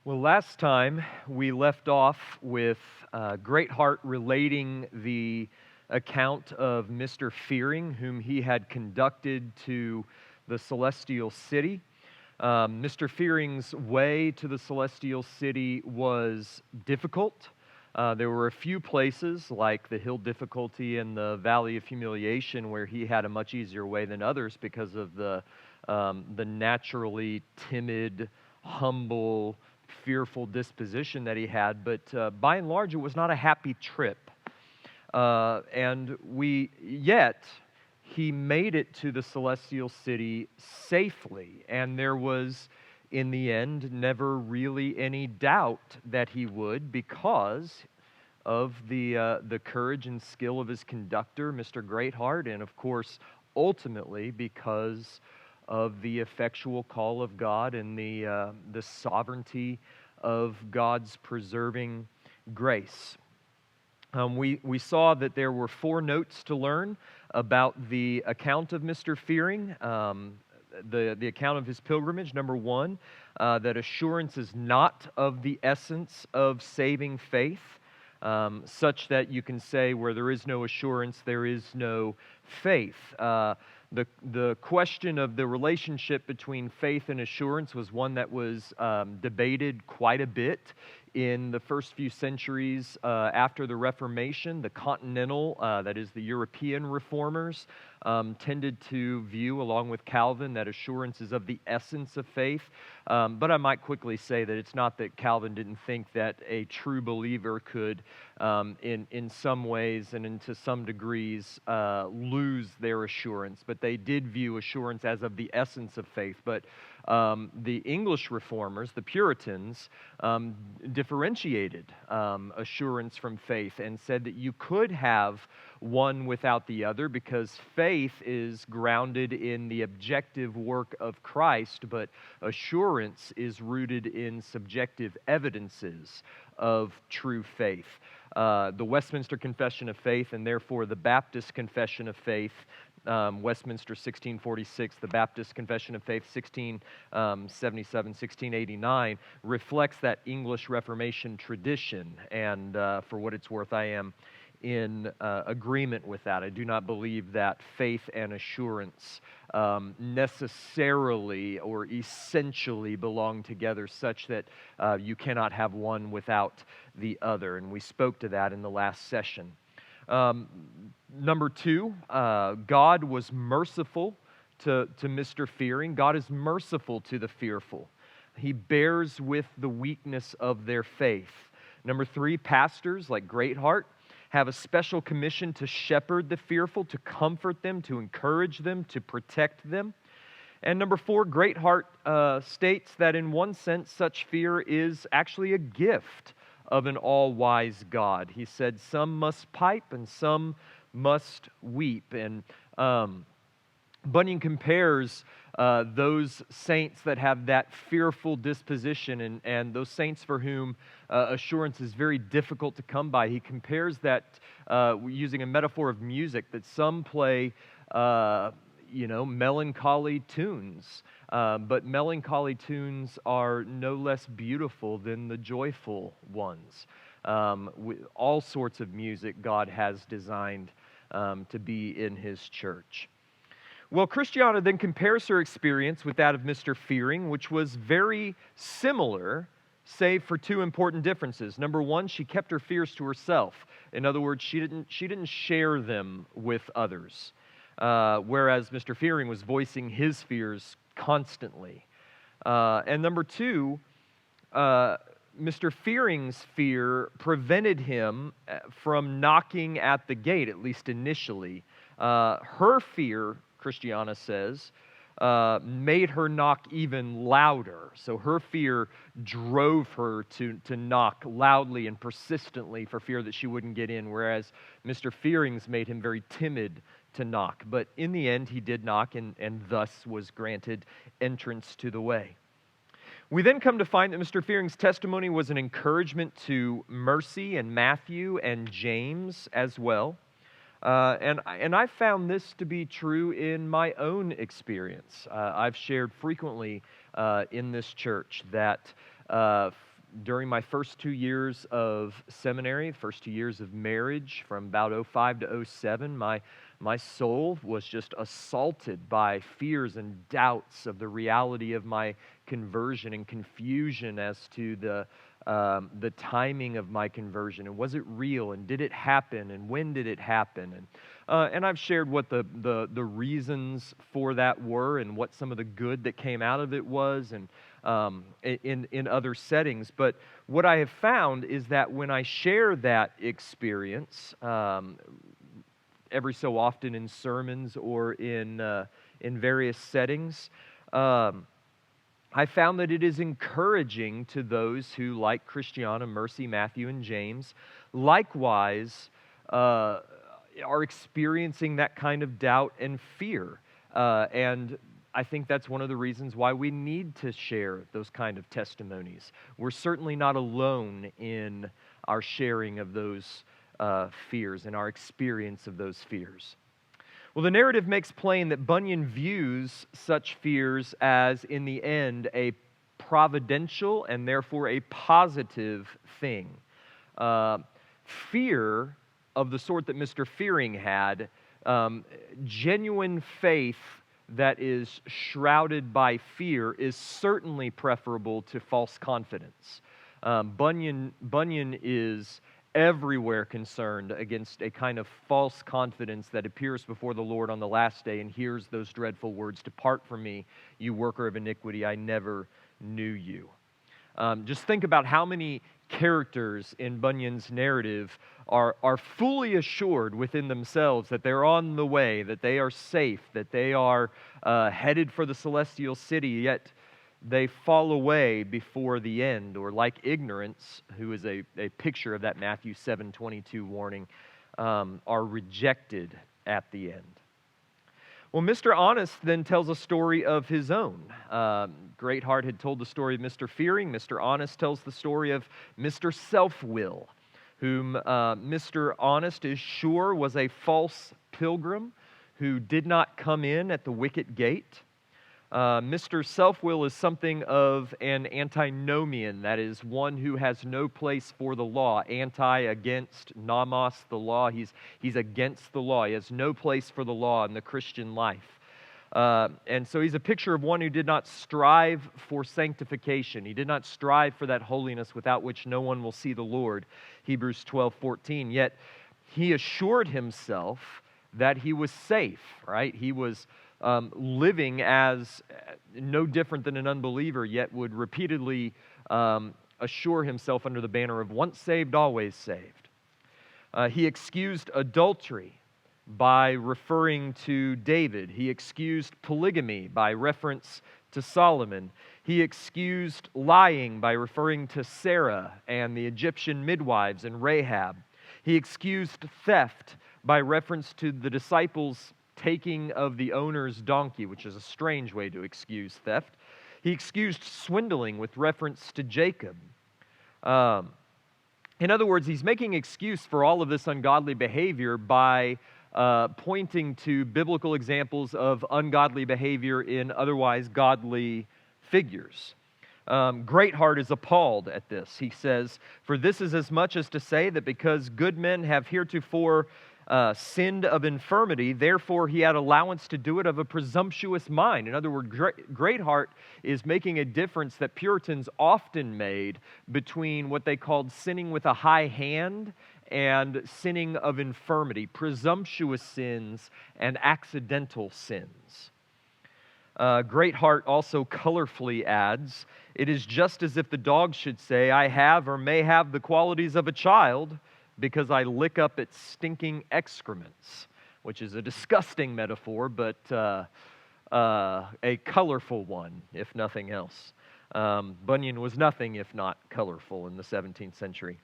Well, last time we left off with Greatheart relating the account of Mr. Fearing, whom he had conducted to the celestial city. Mr. Fearing's way to the celestial city was difficult. There were a few places, like the Hill Difficulty and the Valley of Humiliation, where he had a much easier way than others because of the naturally timid, humble, fearful disposition that he had, but by and large, it was not a happy trip. Yet he made it to the celestial city safely, and there was, in the end, never really any doubt that he would, because of the courage and skill of his conductor, Mr. Greatheart, and of course, ultimately, because of the effectual call of God and the sovereignty of God's preserving grace. We saw that there were 4 notes to learn about the account of Mr. Fearing, the account of his pilgrimage. Number 1, that assurance is not of the essence of saving faith, such that you can say where there is no assurance, there is no faith. The question of the relationship between faith and assurance was one that was debated quite a bit in the first few centuries after the Reformation. The continental, that is the European reformers, tended to view, along with Calvin, that assurance is of the essence of faith. But I might quickly say that it's not that Calvin didn't think that a true believer could, in some ways and to some degrees, lose their assurance. But they did view assurance as of the essence of faith. But the English reformers, the Puritans, differentiated assurance from faith and said that you could have one without the other, because faith is grounded in the objective work of Christ, but assurance is rooted in subjective evidences of true faith. The Westminster Confession of Faith, and therefore the Baptist Confession of Faith, Westminster 1646, the Baptist Confession of Faith 1677, 1689, reflects that English Reformation tradition, and for what it's worth, I am in agreement with that. I do not believe that faith and assurance necessarily or essentially belong together, such that you cannot have one without the other, and we spoke to that in the last session. Number 2, God was merciful to Mr. Fearing. God is merciful to the fearful. He bears with the weakness of their faith. Number 3, pastors like Greatheart have a special commission to shepherd the fearful, to comfort them, to encourage them, to protect them. And number 4, Greatheart states that in one sense, such fear is actually a gift of an all-wise God. He said, some must pipe and some must weep. And Bunyan compares those saints that have that fearful disposition and those saints for whom assurance is very difficult to come by. He compares that using a metaphor of music, that some play melancholy tunes, but melancholy tunes are no less beautiful than the joyful ones. All sorts of music God has designed to be in His church. Well, Christiana then compares her experience with that of Mr. Fearing, which was very similar, save for 2 important differences. Number 1, she kept her fears to herself. In other words, she didn't share them with others, whereas Mr. Fearing was voicing his fears constantly. And number 2, Mr. Fearing's fear prevented him from knocking at the gate, at least initially. Her fear, Christiana says, made her knock even louder. So her fear drove her to knock loudly and persistently for fear that she wouldn't get in, whereas Mr. Fearing's made him very timid to knock. But in the end, he did knock and thus was granted entrance to the way. We then come to find that Mr. Fearing's testimony was an encouragement to Mercy and Matthew and James as well. And I found this to be true in my own experience. I've shared frequently in this church that During my first 2 years of seminary, first 2 years of marriage, from about '05 to '07, my soul was just assaulted by fears and doubts of the reality of my conversion and confusion as to the timing of my conversion, and was it real, and did it happen, and when did it happen? And I've shared what the reasons for that were and what some of the good that came out of it was, and in other settings. But what I have found is that when I share that experience, every so often in sermons or in various settings, I found that it is encouraging to those who, like Christiana, Mercy, Matthew, and James, likewise are experiencing that kind of doubt and fear. And I think that's one of the reasons why we need to share those kind of testimonies. We're certainly not alone in our sharing of those fears and our experience of those fears. Well, the narrative makes plain that Bunyan views such fears as, in the end, a providential and therefore a positive thing. Fear of the sort that Mr. Fearing had, genuine faith that is shrouded by fear, is certainly preferable to false confidence. Bunyan is everywhere concerned against a kind of false confidence that appears before the Lord on the last day and hears those dreadful words, "Depart from me, you worker of iniquity, I never knew you." Just think about how many characters in Bunyan's narrative are fully assured within themselves that they're on the way, that they are safe, that they are headed for the celestial city, yet they fall away before the end, or like ignorance, who is a picture of that Matthew 7:22 warning, are rejected at the end. Well, Mr. Honest then tells a story of his own. Greatheart had told the story of Mr. Fearing. Mr. Honest tells the story of Mr. Self-Will, whom Mr. Honest is sure was a false pilgrim who did not come in at the wicket gate. Mr. Self-Will is something of an antinomian, that is, one who has no place for the law. Anti, against, nomos, the law. He's against the law. He has no place for the law in the Christian life. And so he's a picture of one who did not strive for sanctification. He did not strive for that holiness without which no one will see the Lord, Hebrews 12:14. Yet he assured himself that he was safe, right? He was living as no different than an unbeliever, yet would repeatedly assure himself under the banner of once saved, always saved. He excused adultery by referring to David. He excused polygamy by reference to Solomon. He excused lying by referring to Sarah and the Egyptian midwives and Rahab. He excused theft by reference to the disciples' taking of the owner's donkey, which is a strange way to excuse theft. He excused swindling with reference to Jacob. In other words, he's making excuse for all of this ungodly behavior by pointing to biblical examples of ungodly behavior in otherwise godly figures. Greatheart is appalled at this. He says, "For this is as much as to say that because good men have heretofore sinned of infirmity, therefore he had allowance to do it of a presumptuous mind." In other words, Greatheart is making a difference that Puritans often made between what they called sinning with a high hand and sinning of infirmity, presumptuous sins and accidental sins. Greatheart also colorfully adds, "It is just as if the dog should say, 'I have or may have the qualities of a child, because I lick up its stinking excrements,'" which is a disgusting metaphor, but a colorful one, if nothing else. Bunyan was nothing if not colorful in the 17th century.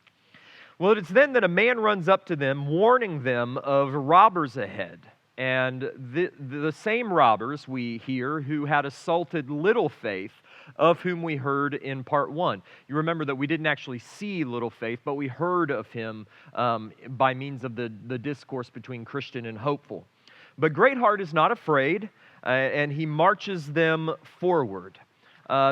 Well, it's then that a man runs up to them, warning them of robbers ahead. And the same robbers, we hear, who had assaulted little faith, of whom we heard in part 1. You remember that we didn't actually see little faith, but we heard of him by means of the discourse between Christian and hopeful. But Greatheart is not afraid, and he marches them forward.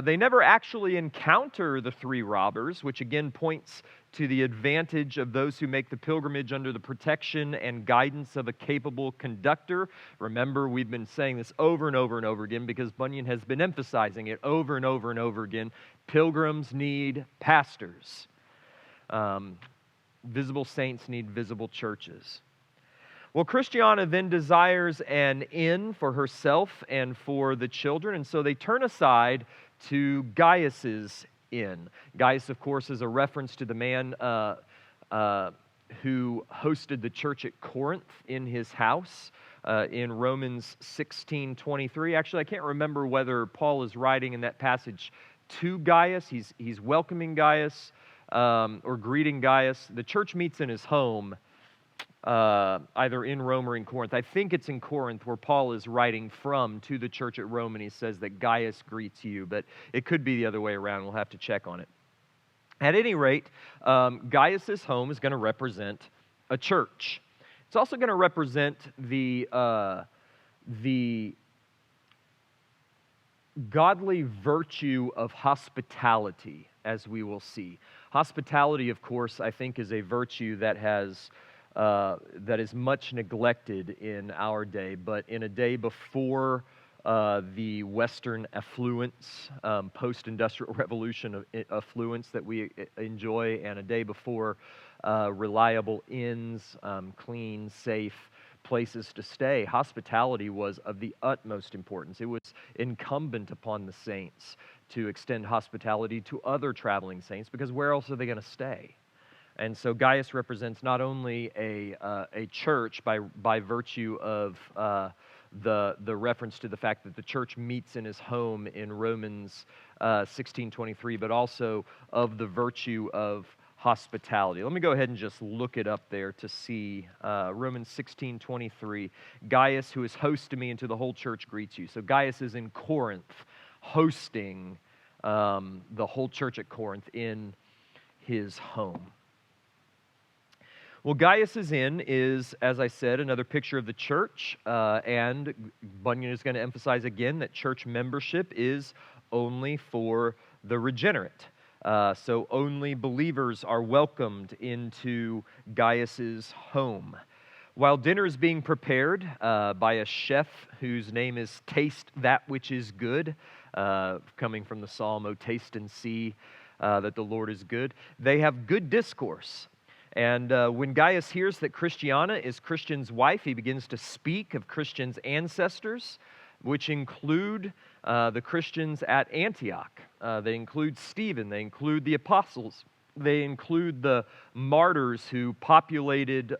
They never actually encounter the three robbers, which again points to the advantage of those who make the pilgrimage under the protection and guidance of a capable conductor. Remember, we've been saying this over and over and over again because Bunyan has been emphasizing it over and over and over again. Pilgrims need pastors. Visible saints need visible churches. Well, Christiana then desires an inn for herself and for the children, and so they turn aside to Gaius's inn. Gaius, of course, is a reference to the man who hosted the church at Corinth in his house in Romans 16:23. Actually, I can't remember whether Paul is writing in that passage to Gaius. He's welcoming Gaius or greeting Gaius. The church meets in his home, either in Rome or in Corinth. I think it's in Corinth where Paul is writing from to the church at Rome, and he says that Gaius greets you, but it could be the other way around. We'll have to check on it. At any rate, Gaius's home is going to represent a church. It's also going to represent the godly virtue of hospitality, as we will see. Hospitality, of course, I think is a virtue that is much neglected in our day, but in a day before the Western affluence, post-industrial revolution affluence that we enjoy, and a day before reliable inns, clean, safe places to stay, hospitality was of the utmost importance. It was incumbent upon the saints to extend hospitality to other traveling saints, because where else are they going to stay? And so Gaius represents not only a church by virtue of the reference to the fact that the church meets in his home in Romans 16:23, but also of the virtue of hospitality. Let me go ahead and just look it up there to see Romans 16:23. Gaius, who is host to me and to the whole church, greets you. So Gaius is in Corinth, hosting the whole church at Corinth in his home. Well, Gaius's inn is, as I said, another picture of the church, and Bunyan is going to emphasize again that church membership is only for the regenerate. So only believers are welcomed into Gaius's home. While dinner is being prepared by a chef whose name is Taste That Which Is Good, coming from the psalm, "O taste and see that the Lord is good," they have good discourse. And when Gaius hears that Christiana is Christian's wife, he begins to speak of Christian's ancestors, which include the Christians at Antioch. They include Stephen, they include the apostles, they include the martyrs who populated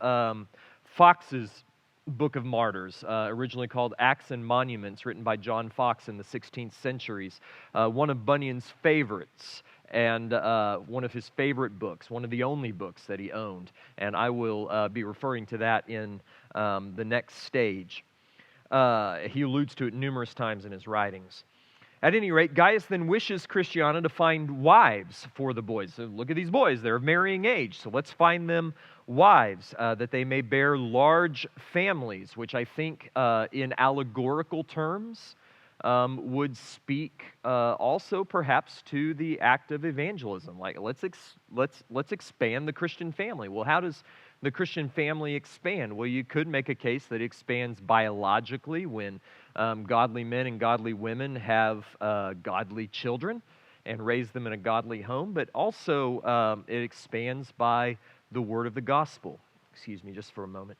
Fox's Book of Martyrs, originally called Acts and Monuments, written by John Fox in the 16th centuries. One of Bunyan's favorites, and one of his favorite books, one of the only books that he owned. And I will be referring to that in the next stage. He alludes to it numerous times in his writings. At any rate, Gaius then wishes Christiana to find wives for the boys. So look at these boys, they're of marrying age, so let's find them wives, that they may bear large families, which I think in allegorical terms would speak also perhaps to the act of evangelism. Like, let's expand the Christian family. Well, how does the Christian family expand? Well, you could make a case that it expands biologically when godly men and godly women have godly children and raise them in a godly home, but also it expands by the word of the gospel. Excuse me just for a moment.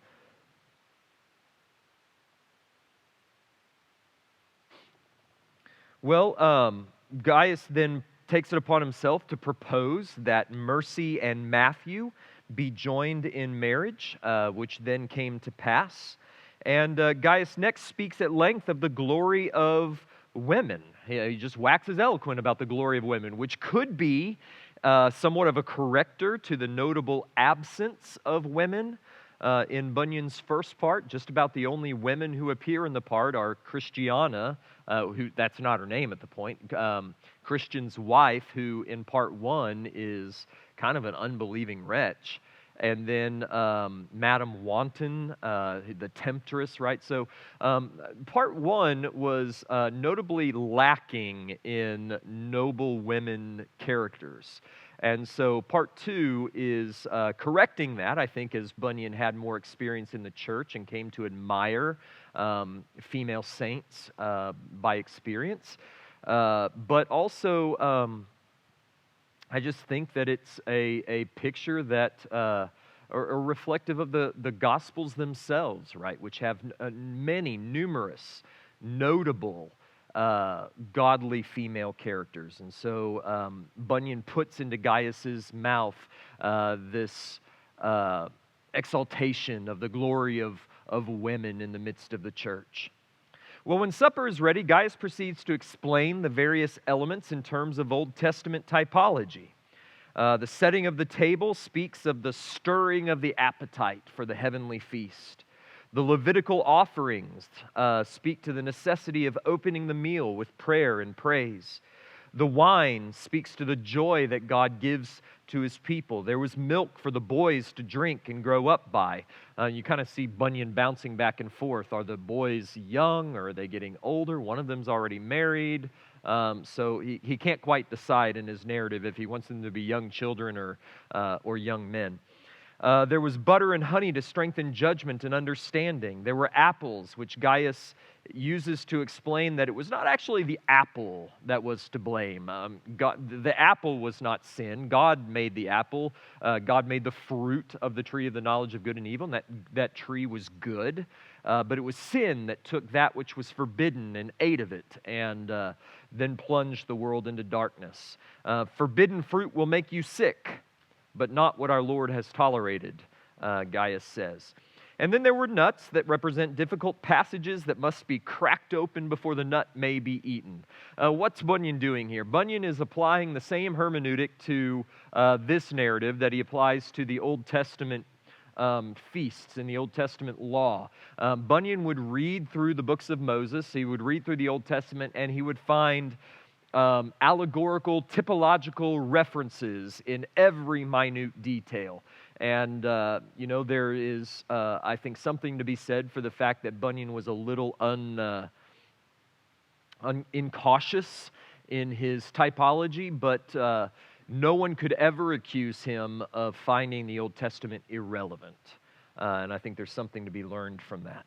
Well, Gaius then takes it upon himself to propose that Mercy and Matthew be joined in marriage, which then came to pass. And Gaius next speaks at length of the glory of women. He just waxes eloquent about the glory of women, which could be somewhat of a corrector to the notable absence of women in Bunyan's first part. Just about the only women who appear in the part are Christiana, who that's not her name at the point, Christian's wife, who in part one is kind of an unbelieving wretch, and then Madame Wanton, the temptress, right? So part one was notably lacking in noble women characters. And so part two is correcting that, I think, as Bunyan had more experience in the church and came to admire female saints by experience. But also, I just think that it's a picture that, or reflective of the Gospels themselves, right, which have many, numerous, notable, godly female characters. And so Bunyan puts into Gaius's mouth this exaltation of the glory of women in the midst of the church. Well, when supper is ready, Gaius proceeds to explain the various elements in terms of Old Testament typology. The setting of the table speaks of the stirring of the appetite for the heavenly feast. The Levitical offerings speak to the necessity of opening the meal with prayer and praise. The wine speaks to the joy that God gives to his people. There was milk for the boys to drink and grow up by. You kind of see Bunyan bouncing back and forth. Are the boys young or are they getting older? One of them's already married. So he can't quite decide in his narrative if he wants them to be young children or young men. There was butter and honey to strengthen judgment and understanding. There were apples, which Gaius uses to explain that it was not actually the apple that was to blame. The apple was not sin. God made the apple. God made the fruit of the tree of the knowledge of good and evil, and that tree was good. But it was sin that took that which was forbidden and ate of it, and then plunged the world into darkness. Forbidden fruit will make you sick, but not what our Lord has tolerated, Gaius says. And then there were nuts that represent difficult passages that must be cracked open before the nut may be eaten. What's Bunyan doing here? Bunyan is applying the same hermeneutic to this narrative that he applies to the Old Testament feasts in the Old Testament law. Bunyan would read through the books of Moses, he would read through the Old Testament, and he would find allegorical, typological references in every minute detail. And, there is, I think, something to be said for the fact that Bunyan was a little incautious in his typology, but no one could ever accuse him of finding the Old Testament irrelevant. And I think there's something to be learned from that.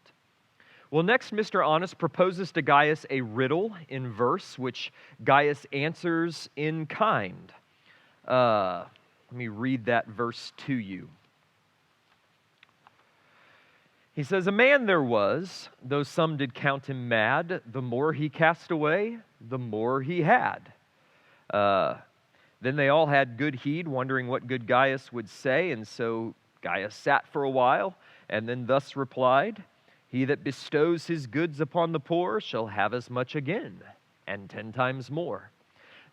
Well, next, Mr. Honest proposes to Gaius a riddle in verse, which Gaius answers in kind. Let me read that verse to you. He says, "A man there was, though some did count him mad, the more he cast away, the more he had. Then they all had good heed, wondering what good Gaius would say, and so Gaius sat for a while, and then thus replied, He that bestows his goods upon the poor shall have as much again, and 10 times more."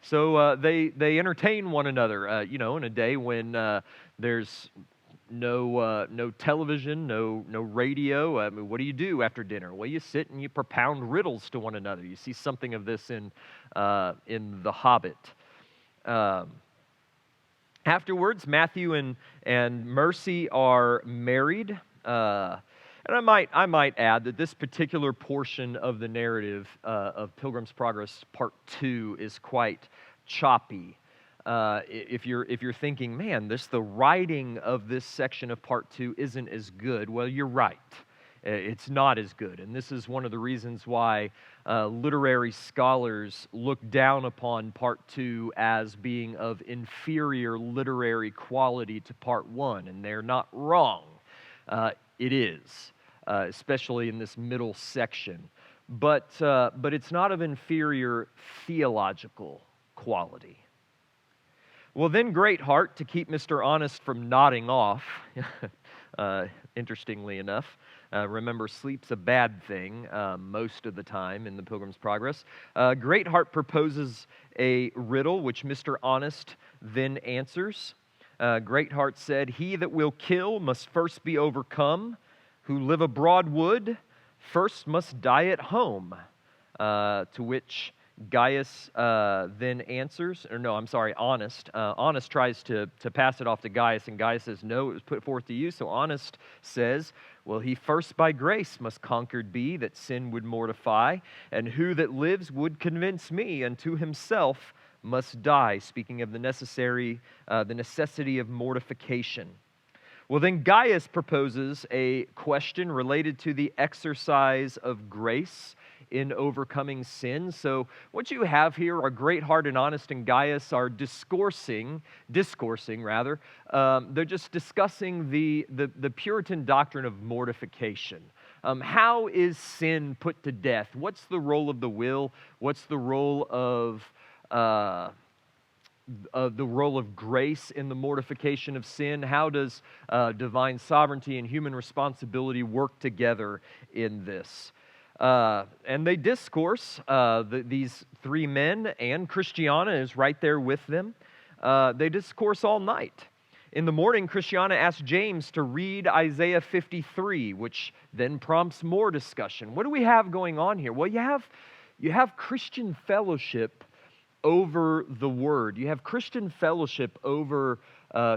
So they entertain one another, in a day when there's no television, no radio. I mean, what do you do after dinner? Well, you sit and you propound riddles to one another. You see something of this in The Hobbit. Afterwards, Matthew and Mercy are married. And I might add that this particular portion of the narrative of Pilgrim's Progress Part 2 is quite choppy. If you're thinking, man, the writing of this section of Part 2 isn't as good, well, you're right. It's not as good. And this is one of the reasons why literary scholars look down upon Part 2 as being of inferior literary quality to Part 1. And they're not wrong. It is. Especially in this middle section. But it's not of inferior theological quality. Well, then Greatheart, to keep Mr. Honest from nodding off, interestingly enough, remember, sleep's a bad thing most of the time in the Pilgrim's Progress. Greatheart proposes a riddle, which Mr. Honest then answers. Greatheart said, "He that will kill must first be overcome. Who live abroad would, first must die at home." To which Gaius then answers, or no, I'm sorry, Honest. Honest tries to pass it off to Gaius, and Gaius says, no, it was put forth to you. So Honest says, well, he first by grace must conquered be, that sin would mortify, and who that lives would convince me, unto himself must die, speaking of the necessity of mortification. Well, then Gaius proposes a question related to the exercise of grace in overcoming sin. So what you have here are Greatheart and Honest and Gaius are discoursing rather. They're just discussing the Puritan doctrine of mortification. How is sin put to death? What's the role of the will? What's the role of grace in the mortification of sin? How does divine sovereignty and human responsibility work together in this? And they discourse, these three men, and Christiana is right there with them. They discourse all night. In the morning, Christiana asks James to read Isaiah 53, which then prompts more discussion. What do we have going on here? Well, you have Christian fellowship over the Word. You have Christian fellowship over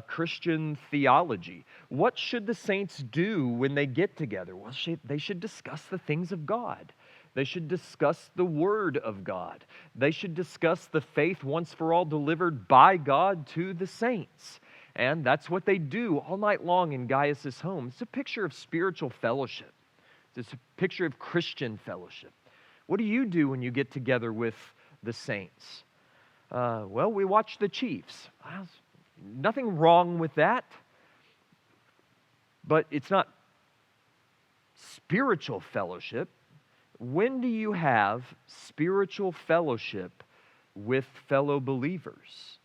Christian theology. What should the saints do when they get together? Well, they should discuss the things of God. They should discuss the Word of God. They should discuss the faith once for all delivered by God to the saints. And that's what they do all night long in Gaius' home. It's a picture of spiritual fellowship. It's a picture of Christian fellowship. What do you do when you get together with the saints? Well, we watch the Chiefs. Nothing wrong with that, but it's not spiritual fellowship. When do you have spiritual fellowship with fellow believers?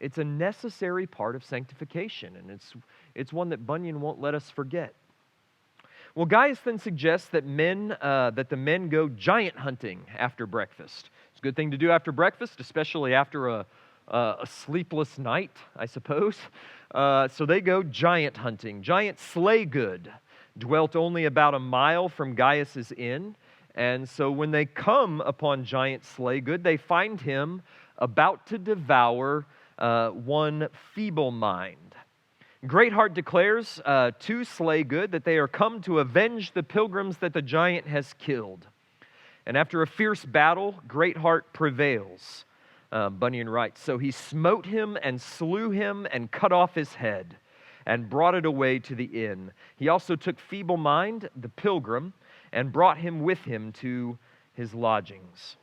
It's a necessary part of sanctification, and it's one that Bunyan won't let us forget. Well, Gaius then suggests that the men go giant hunting after breakfast. It's a good thing to do after breakfast, especially after a sleepless night, I suppose. So they go giant hunting. Giant Slaygood dwelt only about a mile from Gaius' inn, and so when they come upon giant Slaygood, they find him about to devour one feeble mind. Greatheart declares to Slaygood that they are come to avenge the pilgrims that the giant has killed. And after a fierce battle, Greatheart prevails. Bunyan writes, so he smote him and slew him and cut off his head and brought it away to the inn. He also took Feeble Mind, the pilgrim, and brought him with him to his lodgings.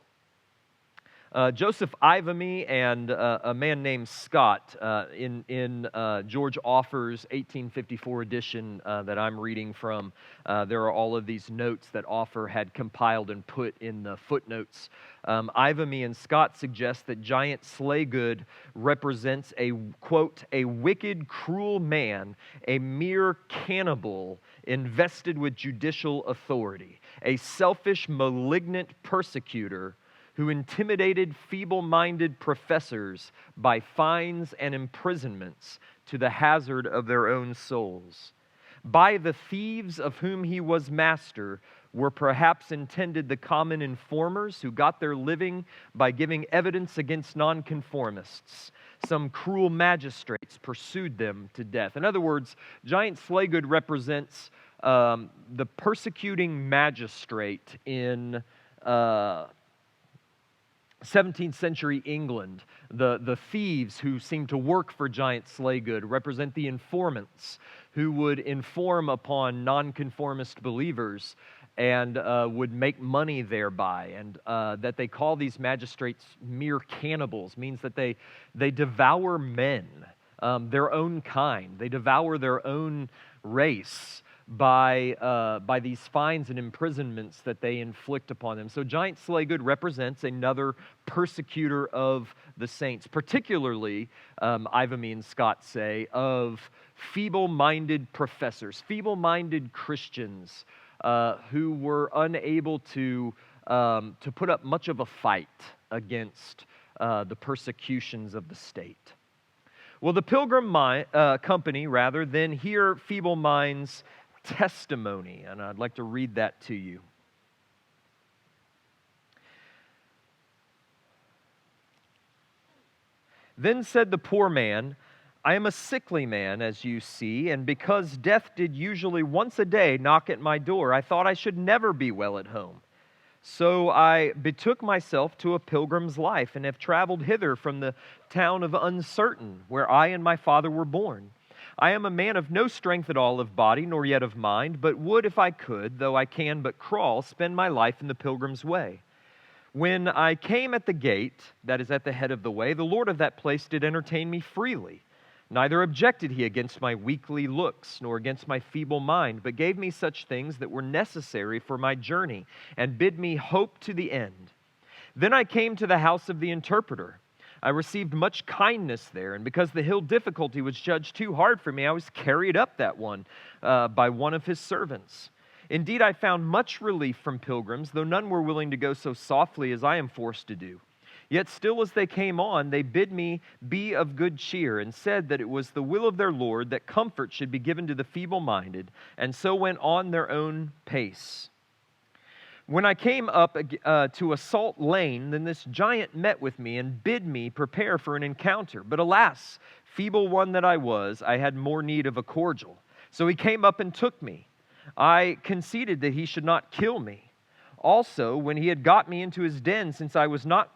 Joseph Ivamy and a man named Scott in George Offer's 1854 edition that I'm reading from, there are all of these notes that Offer had compiled and put in the footnotes. Ivamy and Scott suggest that giant Slaygood represents a, quote, a wicked, cruel man, a mere cannibal invested with judicial authority, a selfish, malignant persecutor who intimidated feeble-minded professors by fines and imprisonments to the hazard of their own souls. By the thieves of whom he was master were perhaps intended the common informers who got their living by giving evidence against nonconformists. Some cruel magistrates pursued them to death. In other words, giant Slaygood represents the persecuting magistrate in 17th century England. The thieves who seem to work for giant Slaygood represent the informants who would inform upon nonconformist believers and would make money thereby. And that they call these magistrates mere cannibals means that they devour men, their own kind. They devour their own race by these fines and imprisonments that they inflict upon them. So giant Slaygood represents another persecutor of the saints, particularly, Ivamy and Scott say, of feeble-minded professors, feeble-minded Christians who were unable to put up much of a fight against the persecutions of the state. Well, the Pilgrim company, then hear Feeble Mind's testimony, and I'd like to read that to you. Then said the poor man, I am a sickly man, as you see, and because death did usually once a day knock at my door, I thought I should never be well at home. So I betook myself to a pilgrim's life, and have traveled hither from the town of Uncertain, where I and my father were born. I am a man of no strength at all of body, nor yet of mind, but would, if I could, though I can but crawl, spend my life in the pilgrim's way. When I came at the gate, that is at the head of the way, the Lord of that place did entertain me freely. Neither objected he against my weakly looks, nor against my feeble mind, but gave me such things that were necessary for my journey, and bid me hope to the end. Then I came to the house of the interpreter. I received much kindness there, and because the hill difficulty was judged too hard for me, I was carried up that one by one of his servants. Indeed, I found much relief from pilgrims, though none were willing to go so softly as I am forced to do. Yet still as they came on, they bid me be of good cheer, and said that it was the will of their Lord that comfort should be given to the feeble-minded, and so went on their own pace. When I came up to a salt lane, then this giant met with me, and bid me prepare for an encounter. But alas, feeble one that I was, I had more need of a cordial. So he came up and took me. I conceded that he should not kill me. Also, when he had got me into his den, since I was not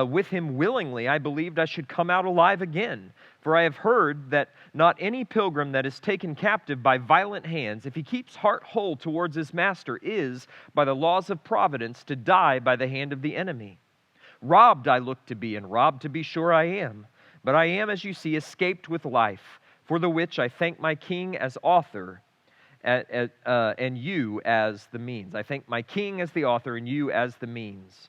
with him willingly, I believed I should come out alive again. For I have heard that not any pilgrim that is taken captive by violent hands, if he keeps heart whole towards his master, is, by the laws of providence, to die by the hand of the enemy. Robbed I look to be, and robbed to be sure I am. But I am, as you see, escaped with life, for the which I thank my King as author, and you as the means. I thank my King as the author, and you as the means.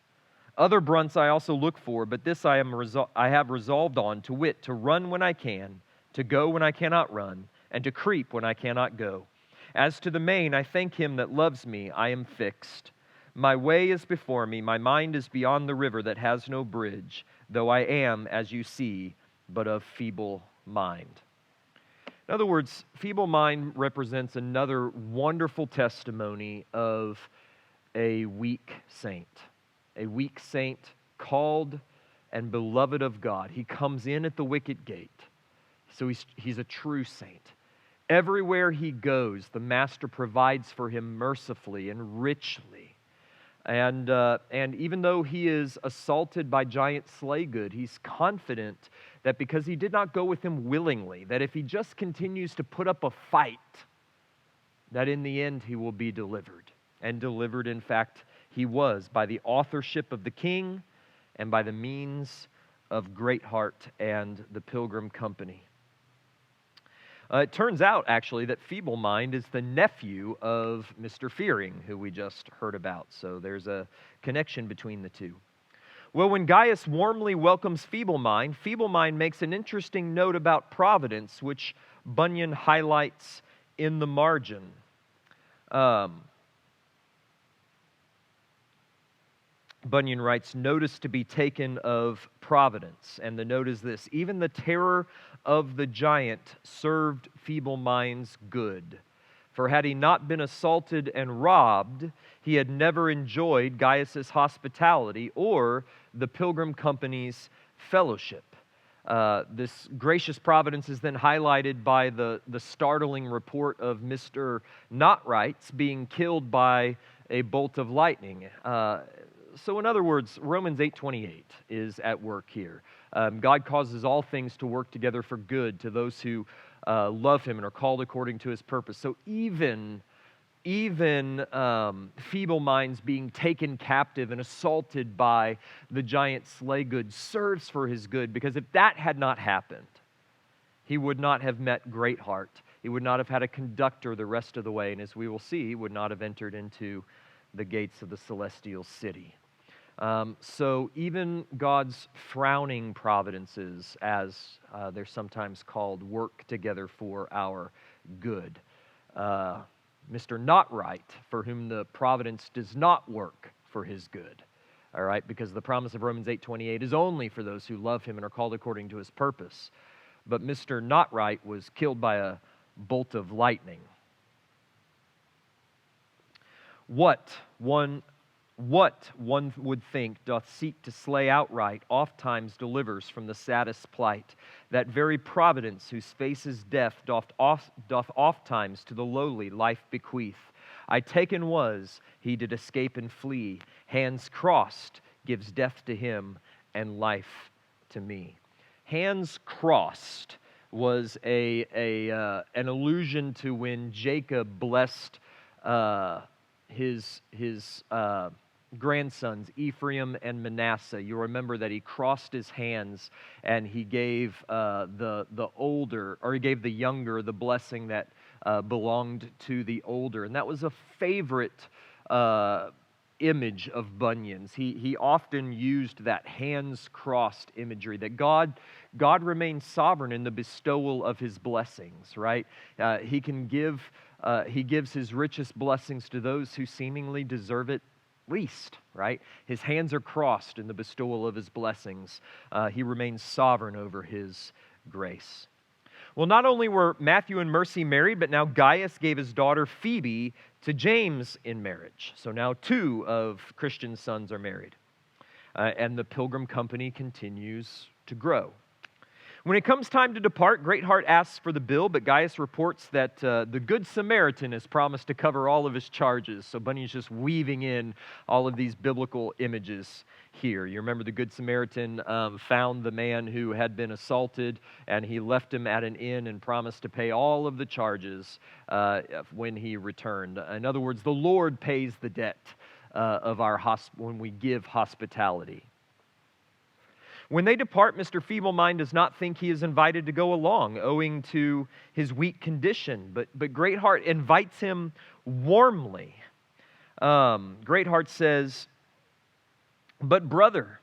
Other brunts I also look for, but this I have resolved on, to wit, to run when I can, to go when I cannot run, and to creep when I cannot go. As to the main, I thank him that loves me, I am fixed. My way is before me, my mind is beyond the river that has no bridge, though I am, as you see, but of feeble mind. In other words, feeble mind represents another wonderful testimony of a weak saint. A weak saint called and beloved of God. He comes in at the wicket gate. So he's a true saint. Everywhere he goes, the Master provides for him mercifully and richly. And even though he is assaulted by giant Slaygood, he's confident that because he did not go with him willingly, that if he just continues to put up a fight, that in the end he will be delivered. And delivered, in fact, he was by the authorship of the King and by the means of Greatheart and the Pilgrim Company. It turns out, actually, that Feeble Mind is the nephew of Mr. Fearing, who we just heard about. So there's a connection between the two. Well, when Gaius warmly welcomes Feeble Mind makes an interesting note about providence, which Bunyan highlights in the margin. Bunyan writes, notice to be taken of providence. And the note is this: even the terror of the giant served Feeble Mind's good. For had he not been assaulted and robbed, he had never enjoyed Gaius's hospitality or the Pilgrim Company's fellowship. This gracious providence is then highlighted by the startling report of Mr. Notright's being killed by a bolt of lightning. So in other words, Romans 8:28 is at work here. God causes all things to work together for good to those who love Him and are called according to His purpose. So even Feeble Mind's being taken captive and assaulted by the giant Slaygood serves for his good, because if that had not happened, he would not have met Greatheart. He would not have had a conductor the rest of the way, and as we will see, he would not have entered into the gates of the celestial city. So even God's frowning providences, as they're sometimes called, work together for our good. Mr. Notright, for whom the providence does not work for his good. All right, because the promise of Romans 8:28 is only for those who love Him and are called according to His purpose. But Mr. Notright was killed by a bolt of lightning. What What, one would think, doth seek to slay outright, oft times delivers from the saddest plight. That very providence, whose face is death, doth oft times to the lowly life bequeath. I taken was, he did escape and flee. Hands crossed gives death to him, and life to me. Hands crossed was an allusion to when Jacob blessed his grandsons, Ephraim and Manasseh. You remember that he crossed his hands and he gave the younger the blessing that belonged to the older. And that was a favorite image of Bunyan's. He often used that hands crossed imagery, that God remains sovereign in the bestowal of his blessings, right? He gives his richest blessings to those who seemingly deserve it least, right? His hands are crossed in the bestowal of his blessings. He remains sovereign over his grace. Well, not only were Matthew and Mercy married, but now Gaius gave his daughter Phoebe to James in marriage. So now 2 of Christian's sons are married. And the Pilgrim Company continues to grow. When it comes time to depart, Greatheart asks for the bill, but Gaius reports that the Good Samaritan has promised to cover all of his charges. So Bunyan's just weaving in all of these biblical images here. You remember the Good Samaritan found the man who had been assaulted, and he left him at an inn and promised to pay all of the charges when he returned. In other words, the Lord pays the debt of when we give hospitality. When they depart, Mr. Feeblemind does not think he is invited to go along, owing to his weak condition, but Greatheart invites him warmly. Greatheart says, "But brother,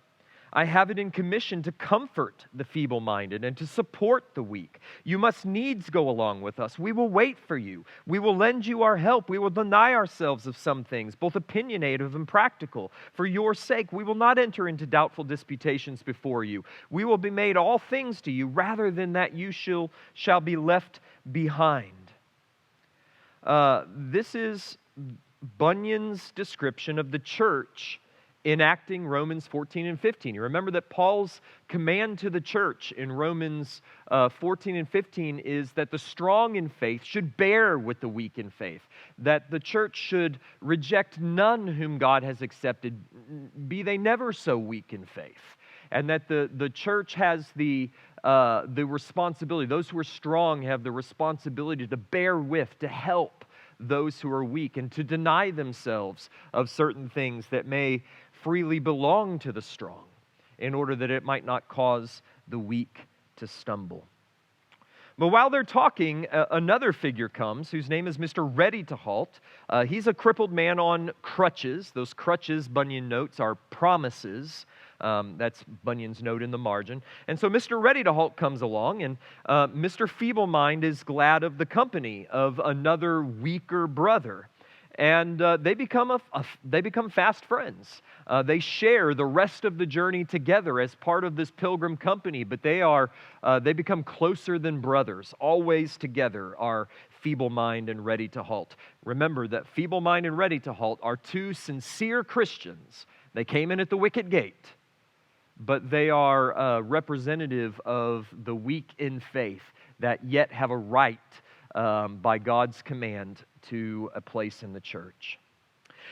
I have it in commission to comfort the feeble-minded and to support the weak. You must needs go along with us. We will wait for you. We will lend you our help. We will deny ourselves of some things, both opinionative and practical. For your sake, we will not enter into doubtful disputations before you. We will be made all things to you, rather than that you shall be left behind." This is Bunyan's description of the church enacting Romans 14 and 15. You remember that Paul's command to the church in Romans 14 and 15 is that the strong in faith should bear with the weak in faith, that the church should reject none whom God has accepted, be they never so weak in faith, and that the church has the responsibility, those who are strong have the responsibility to bear with, to help those who are weak, and to deny themselves of certain things that may freely belong to the strong, in order that it might not cause the weak to stumble. But while they're talking, another figure comes whose name is Mr. Ready to Halt. He's a crippled man on crutches. Those crutches, Bunyan notes, are promises. That's Bunyan's note in the margin. And so Mr. Ready to Halt comes along, and Mr. Feeblemind is glad of the company of another weaker brother. And they become fast friends. They share the rest of the journey together as part of this pilgrim company, but they become closer than brothers. Always together are Feeblemind and Ready to Halt. Remember that Feeblemind and Ready to Halt are 2 sincere Christians. They came in at the wicket gate, but they are representative of the weak in faith that yet have a right by God's command to a place in the church.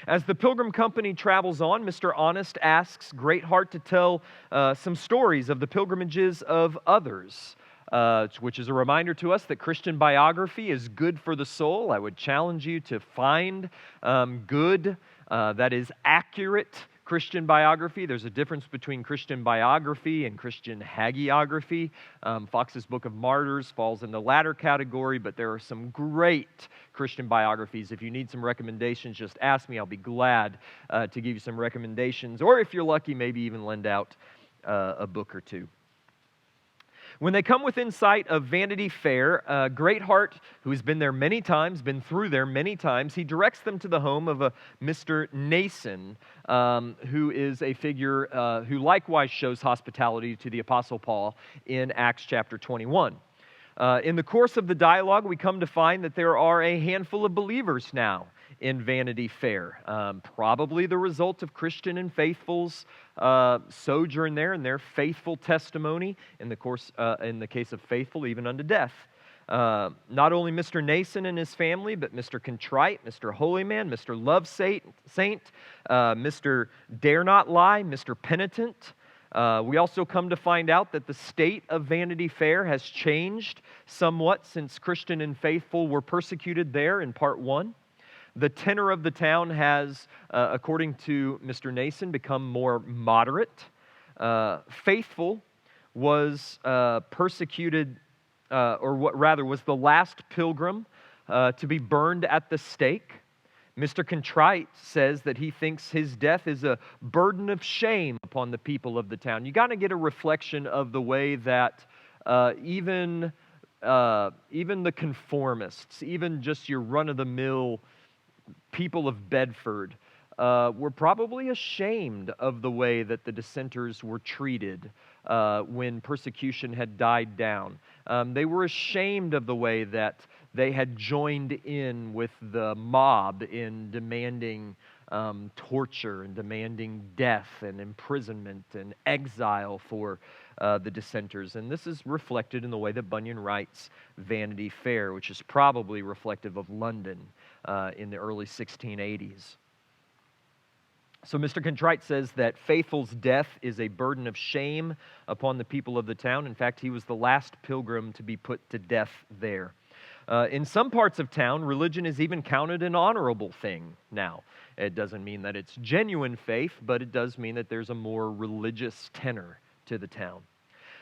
As the Pilgrim Company travels on, Mr. Honest asks Greatheart to tell some stories of the pilgrimages of others, which is a reminder to us that Christian biography is good for the soul. I would challenge you to find good, that is accurate Christian biography. There's a difference between Christian biography and Christian hagiography. Fox's Book of Martyrs falls in the latter category, but there are some great Christian biographies. If you need some recommendations, just ask me. I'll be glad to give you some recommendations, or if you're lucky, maybe even lend out a book or 2. When they come within sight of Vanity Fair, Greatheart, who has been there many times, been through there many times, he directs them to the home of a Mr. Nason, who is a figure who likewise shows hospitality to the Apostle Paul in Acts chapter 21. In the course of the dialogue, we come to find that there are a handful of believers now in Vanity Fair, probably the result of Christian and faithfuls' sojourn there and their faithful testimony, in the case of faithful, even unto death. Not only Mr. Nason and his family, but Mr. Contrite, Mr. Holyman, Mr. Love Saint, Mr. Dare Not Lie, Mr. Penitent. We also come to find out that the state of Vanity Fair has changed somewhat since Christian and faithful were persecuted there in part 1. The tenor of the town has, according to Mr. Nason, become more moderate. Faithful was persecuted, was the last pilgrim to be burned at the stake. Mr. Contrite says that he thinks his death is a burden of shame upon the people of the town. You got to get a reflection of the way that even the conformists, even just your run-of-the-mill people of Bedford, were probably ashamed of the way that the dissenters were treated when persecution had died down. They were ashamed of the way that they had joined in with the mob in demanding torture and demanding death and imprisonment and exile for the dissenters. And this is reflected in the way that Bunyan writes Vanity Fair, which is probably reflective of London in the early 1680s. So Mr. Contrite says that faithful's death is a burden of shame upon the people of the town. In fact, he was the last pilgrim to be put to death there. In some parts of town, religion is even counted an honorable thing now. It doesn't mean that it's genuine faith, but it does mean that there's a more religious tenor to the town.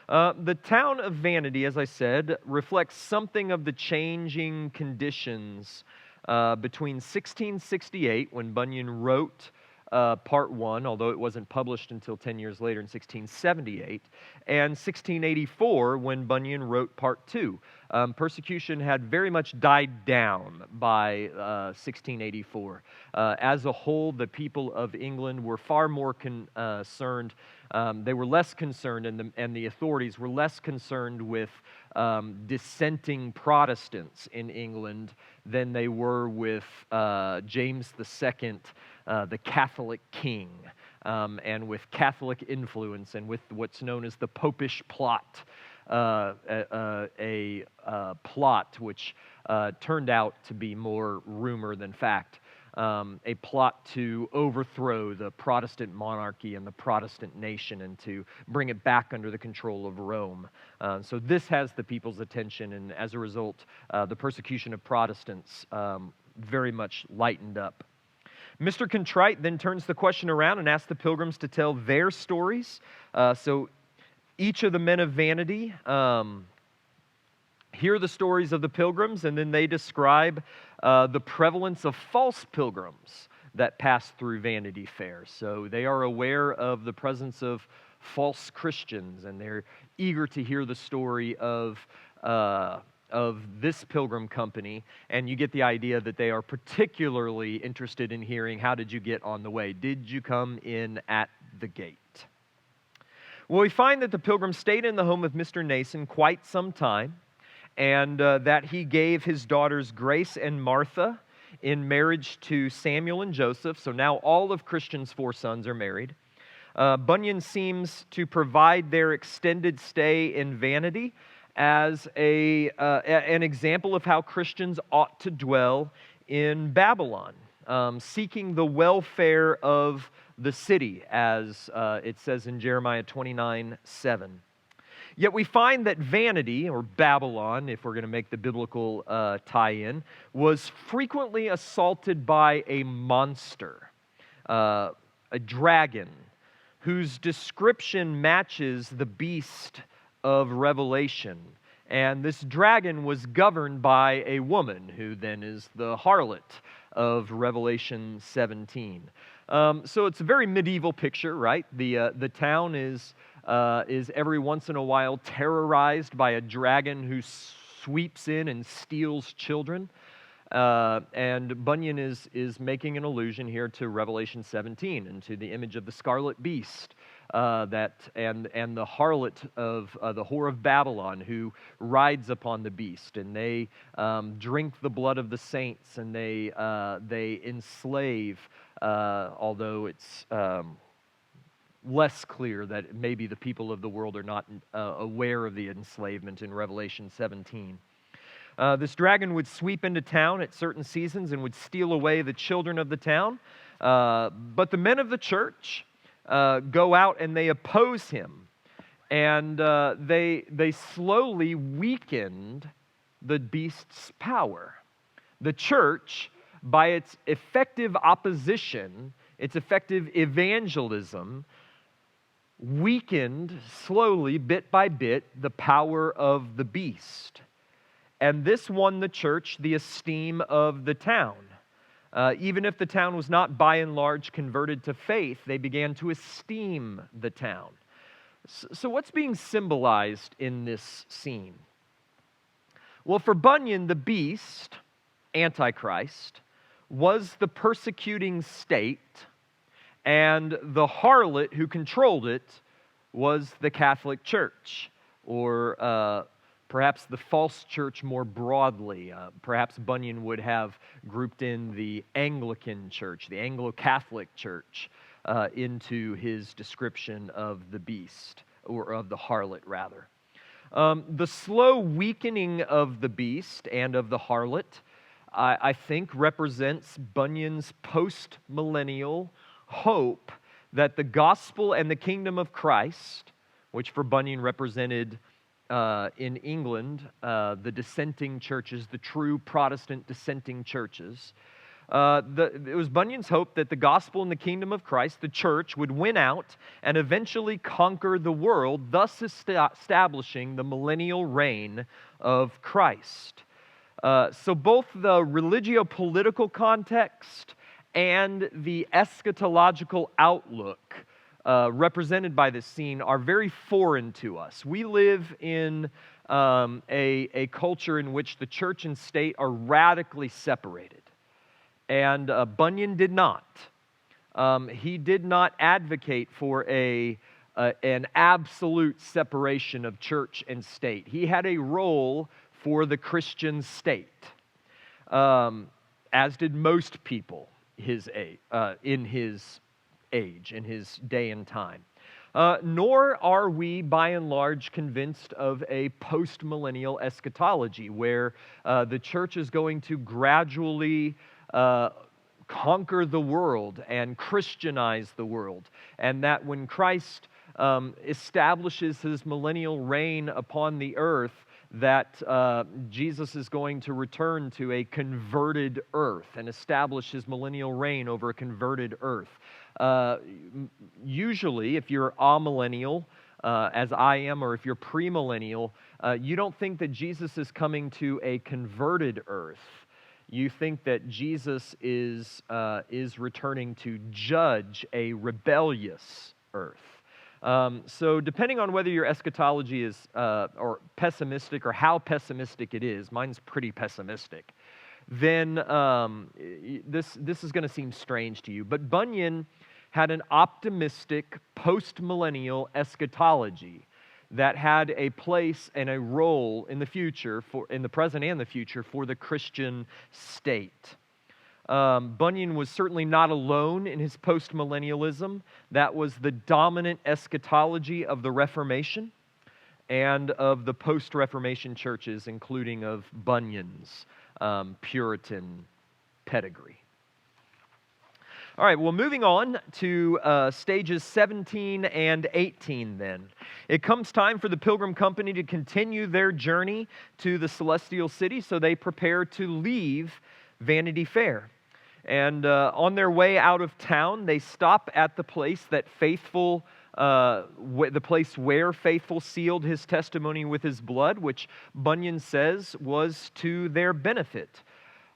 The town of Vanity, as I said, reflects something of the changing conditions between 1668, when Bunyan wrote Part 1, although it wasn't published until 10 years later in 1678, and 1684, when Bunyan wrote Part 2. Persecution had very much died down by 1684. As a whole, the people of England were far more concerned. They were less concerned, and the authorities were less concerned with dissenting Protestants in England than they were with James II, the Catholic king, and with Catholic influence, and with what's known as the Popish plot, a plot which turned out to be more rumor than fact, a plot to overthrow the Protestant monarchy and the Protestant nation and to bring it back under the control of Rome. So this has the people's attention, and as a result, the persecution of Protestants very much lightened up. Mr. Contrite then turns the question around and asks the pilgrims to tell their stories. So each of the men of Vanity hear the stories of the pilgrims, and then they describe the prevalence of false pilgrims that pass through Vanity Fair. So they are aware of the presence of false Christians, and they're eager to hear the story of this pilgrim company, and you get the idea that they are particularly interested in hearing, how did you get on the way? Did you come in at the gate? Well, we find that the pilgrim stayed in the home of Mr. Nason quite some time, and that he gave his daughters Grace and Martha in marriage to Samuel and Joseph. So now all of Christian's 4 sons are married. Bunyan seems to provide their extended stay in Vanity as an example of how Christians ought to dwell in Babylon, seeking the welfare of the city, as it says in Jeremiah 29:7. Yet we find that Vanity, or Babylon, if we're going to make the biblical tie-in, was frequently assaulted by a monster, a dragon, whose description matches the beast of Revelation. And this dragon was governed by a woman, who then is the harlot of Revelation 17. So it's a very medieval picture, right? The town is every once in a while terrorized by a dragon who sweeps in and steals children. And Bunyan is making an allusion here to Revelation 17 and to the image of the scarlet beast and the harlot of the whore of Babylon who rides upon the beast, and they drink the blood of the saints, and they enslave, although it's less clear that maybe the people of the world are not aware of the enslavement in Revelation 17. This dragon would sweep into town at certain seasons and would steal away the children of the town. But the men of the church go out and they oppose him. And they slowly weakened the beast's power. The church, by its effective opposition, its effective evangelism, weakened slowly, bit by bit, the power of the beast. And this won the church the esteem of the town. Even if the town was not by and large converted to faith, they began to esteem the town. So what's being symbolized in this scene? Well, for Bunyan, the beast, Antichrist, was the persecuting state, and the harlot who controlled it was the Catholic Church, or perhaps the false church more broadly. Perhaps Bunyan would have grouped in the Anglican Church, the Anglo-Catholic Church, into his description of the beast, or of the harlot, rather. The slow weakening of the beast and of the harlot, I think, represents Bunyan's post-millennial hope that the gospel and the kingdom of Christ, which for Bunyan represented in England the dissenting churches, the true Protestant dissenting churches, it was Bunyan's hope that the gospel and the kingdom of Christ, the church, would win out and eventually conquer the world, thus establishing the millennial reign of Christ. So both the religio-political context and the eschatological outlook represented by this scene are very foreign to us. We live in a culture in which the church and state are radically separated. And Bunyan did not. He did not advocate for an absolute separation of church and state. He had a role for the Christian state, as did most people in his age, in his day and time. Nor are we, by and large, convinced of a post-millennial eschatology where the church is going to gradually conquer the world and Christianize the world, and that when Christ establishes his millennial reign upon the earth, that Jesus is going to return to a converted earth and establish his millennial reign over a converted earth. Usually, if you're amillennial, as I am, or if you're premillennial, you don't think that Jesus is coming to a converted earth. You think that Jesus is returning to judge a rebellious earth. So depending on whether your eschatology is or pessimistic, or how pessimistic it is, mine's pretty pessimistic, then this is going to seem strange to you. But Bunyan had an optimistic post-millennial eschatology that had a place and a role in the future, in the present and the future, for the Christian state. Bunyan was certainly not alone in his post-millennialism. That was the dominant eschatology of the Reformation and of the post-Reformation churches, including of Bunyan's Puritan pedigree. All right, well, moving on to stages 17 and 18 then. It comes time for the Pilgrim Company to continue their journey to the Celestial City, so they prepare to leave Vanity Fair. And on their way out of town, they stop at the place that the place where Faithful sealed his testimony with his blood, which Bunyan says was to their benefit.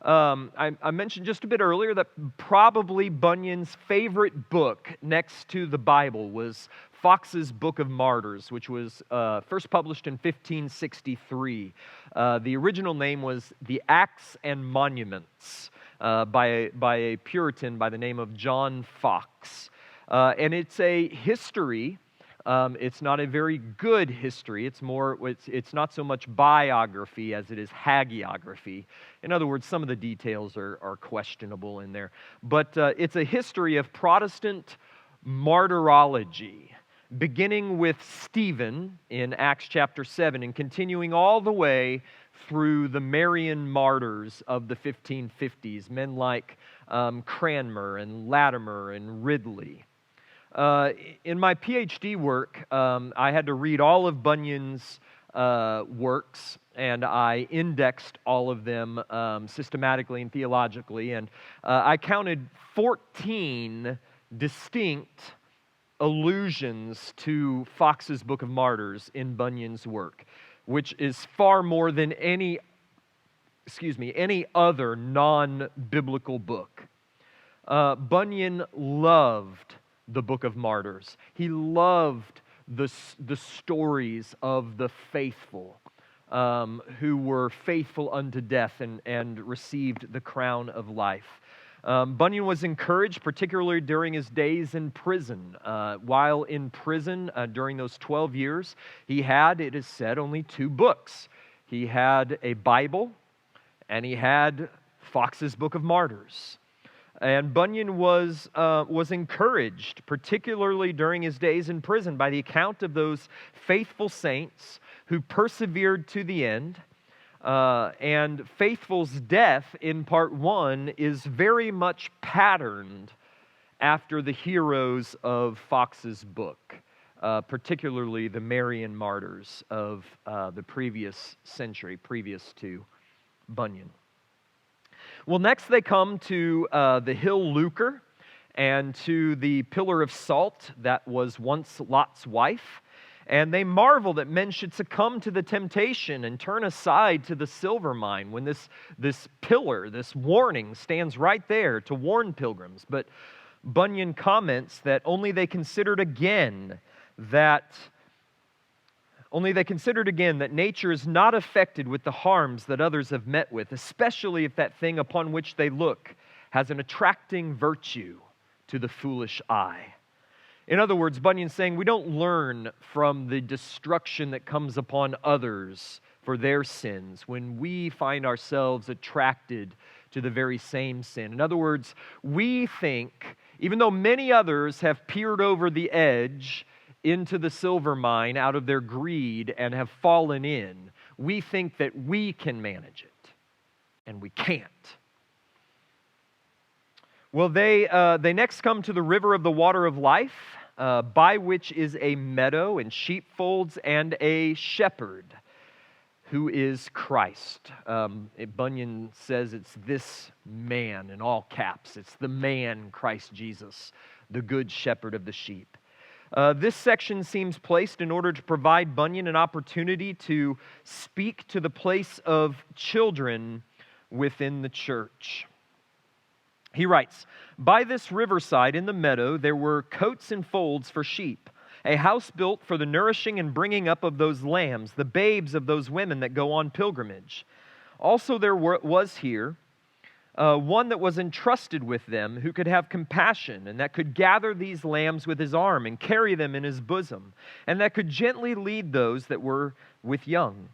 I mentioned just a bit earlier that probably Bunyan's favorite book next to the Bible was Fox's Book of Martyrs, which was first published in 1563. The original name was The Acts and Monuments by a Puritan by the name of John Fox. And it's a history. It's not a very good history. It's not so much biography as it is hagiography. In other words, some of the details are questionable in there. But it's a history of Protestant martyrology, beginning with Stephen in Acts chapter 7 and continuing all the way through the Marian martyrs of the 1550s, men like Cranmer and Latimer and Ridley. In my PhD work, I had to read all of Bunyan's works, and I indexed all of them systematically and theologically, and I counted 14 distinct allusions to Fox's Book of Martyrs in Bunyan's work, which is far more than any other non-biblical book. Bunyan loved the Book of Martyrs. He loved the stories of the faithful who were faithful unto death and received the crown of life. Bunyan was encouraged, particularly during his days in prison. While in prison during those 12 years, he had, it is said, only 2 books. He had a Bible, and he had Fox's Book of Martyrs. And Bunyan was encouraged, particularly during his days in prison, by the account of those faithful saints who persevered to the end. And Faithful's death in part 1 is very much patterned after the heroes of Fox's book, particularly the Marian martyrs of the previous century, previous to Bunyan. Well, next they come to the hill Lucre and to the pillar of salt that was once Lot's wife. And they marvel that men should succumb to the temptation and turn aside to the silver mine when this pillar, this warning, stands right there to warn pilgrims. But Bunyan comments that only they considered again that nature is not affected with the harms that others have met with, especially if that thing upon which they look has an attracting virtue to the foolish eye. In other words, Bunyan's saying we don't learn from the destruction that comes upon others for their sins when we find ourselves attracted to the very same sin. In other words, we think, even though many others have peered over the edge into the silver mine out of their greed and have fallen in, we think that we can manage it, and we can't. Well, they next come to the river of the water of life, by which is a meadow and sheepfolds and a shepherd, who is Christ. Bunyan says it's this man in all caps. It's the man, Christ Jesus, the good shepherd of the sheep. This section seems placed in order to provide Bunyan an opportunity to speak to the place of children within the church. He writes, "By this riverside in the meadow there were cotes and folds for sheep, a house built for the nourishing and bringing up of those lambs, the babes of those women that go on pilgrimage. Also there was here one that was entrusted with them, who could have compassion, and that could gather these lambs with his arm and carry them in his bosom, and that could gently lead those that were with young.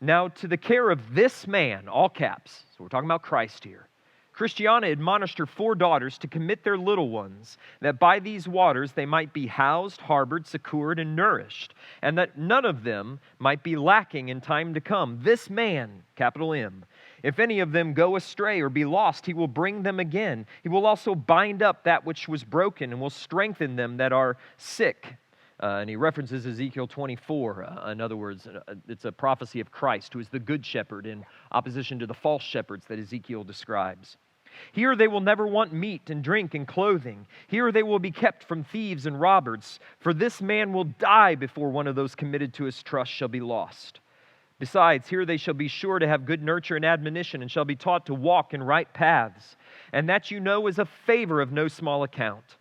Now to the care of this man," all caps, so we're talking about Christ here, "Christiana admonished her 4 daughters to commit their little ones, that by these waters they might be housed, harbored, secured, and nourished, and that none of them might be lacking in time to come. This man," capital M, "if any of them go astray or be lost, he will bring them again. He will also bind up that which was broken and will strengthen them that are sick." And he references Ezekiel 24. In other words, it's a prophecy of Christ, who is the good shepherd in opposition to the false shepherds that Ezekiel describes. "Here they will never want meat and drink and clothing. Here they will be kept from thieves and robbers. For this man will die before one of those committed to his trust shall be lost. Besides, here they shall be sure to have good nurture and admonition, and shall be taught to walk in right paths. And that you know is a favor of no small account.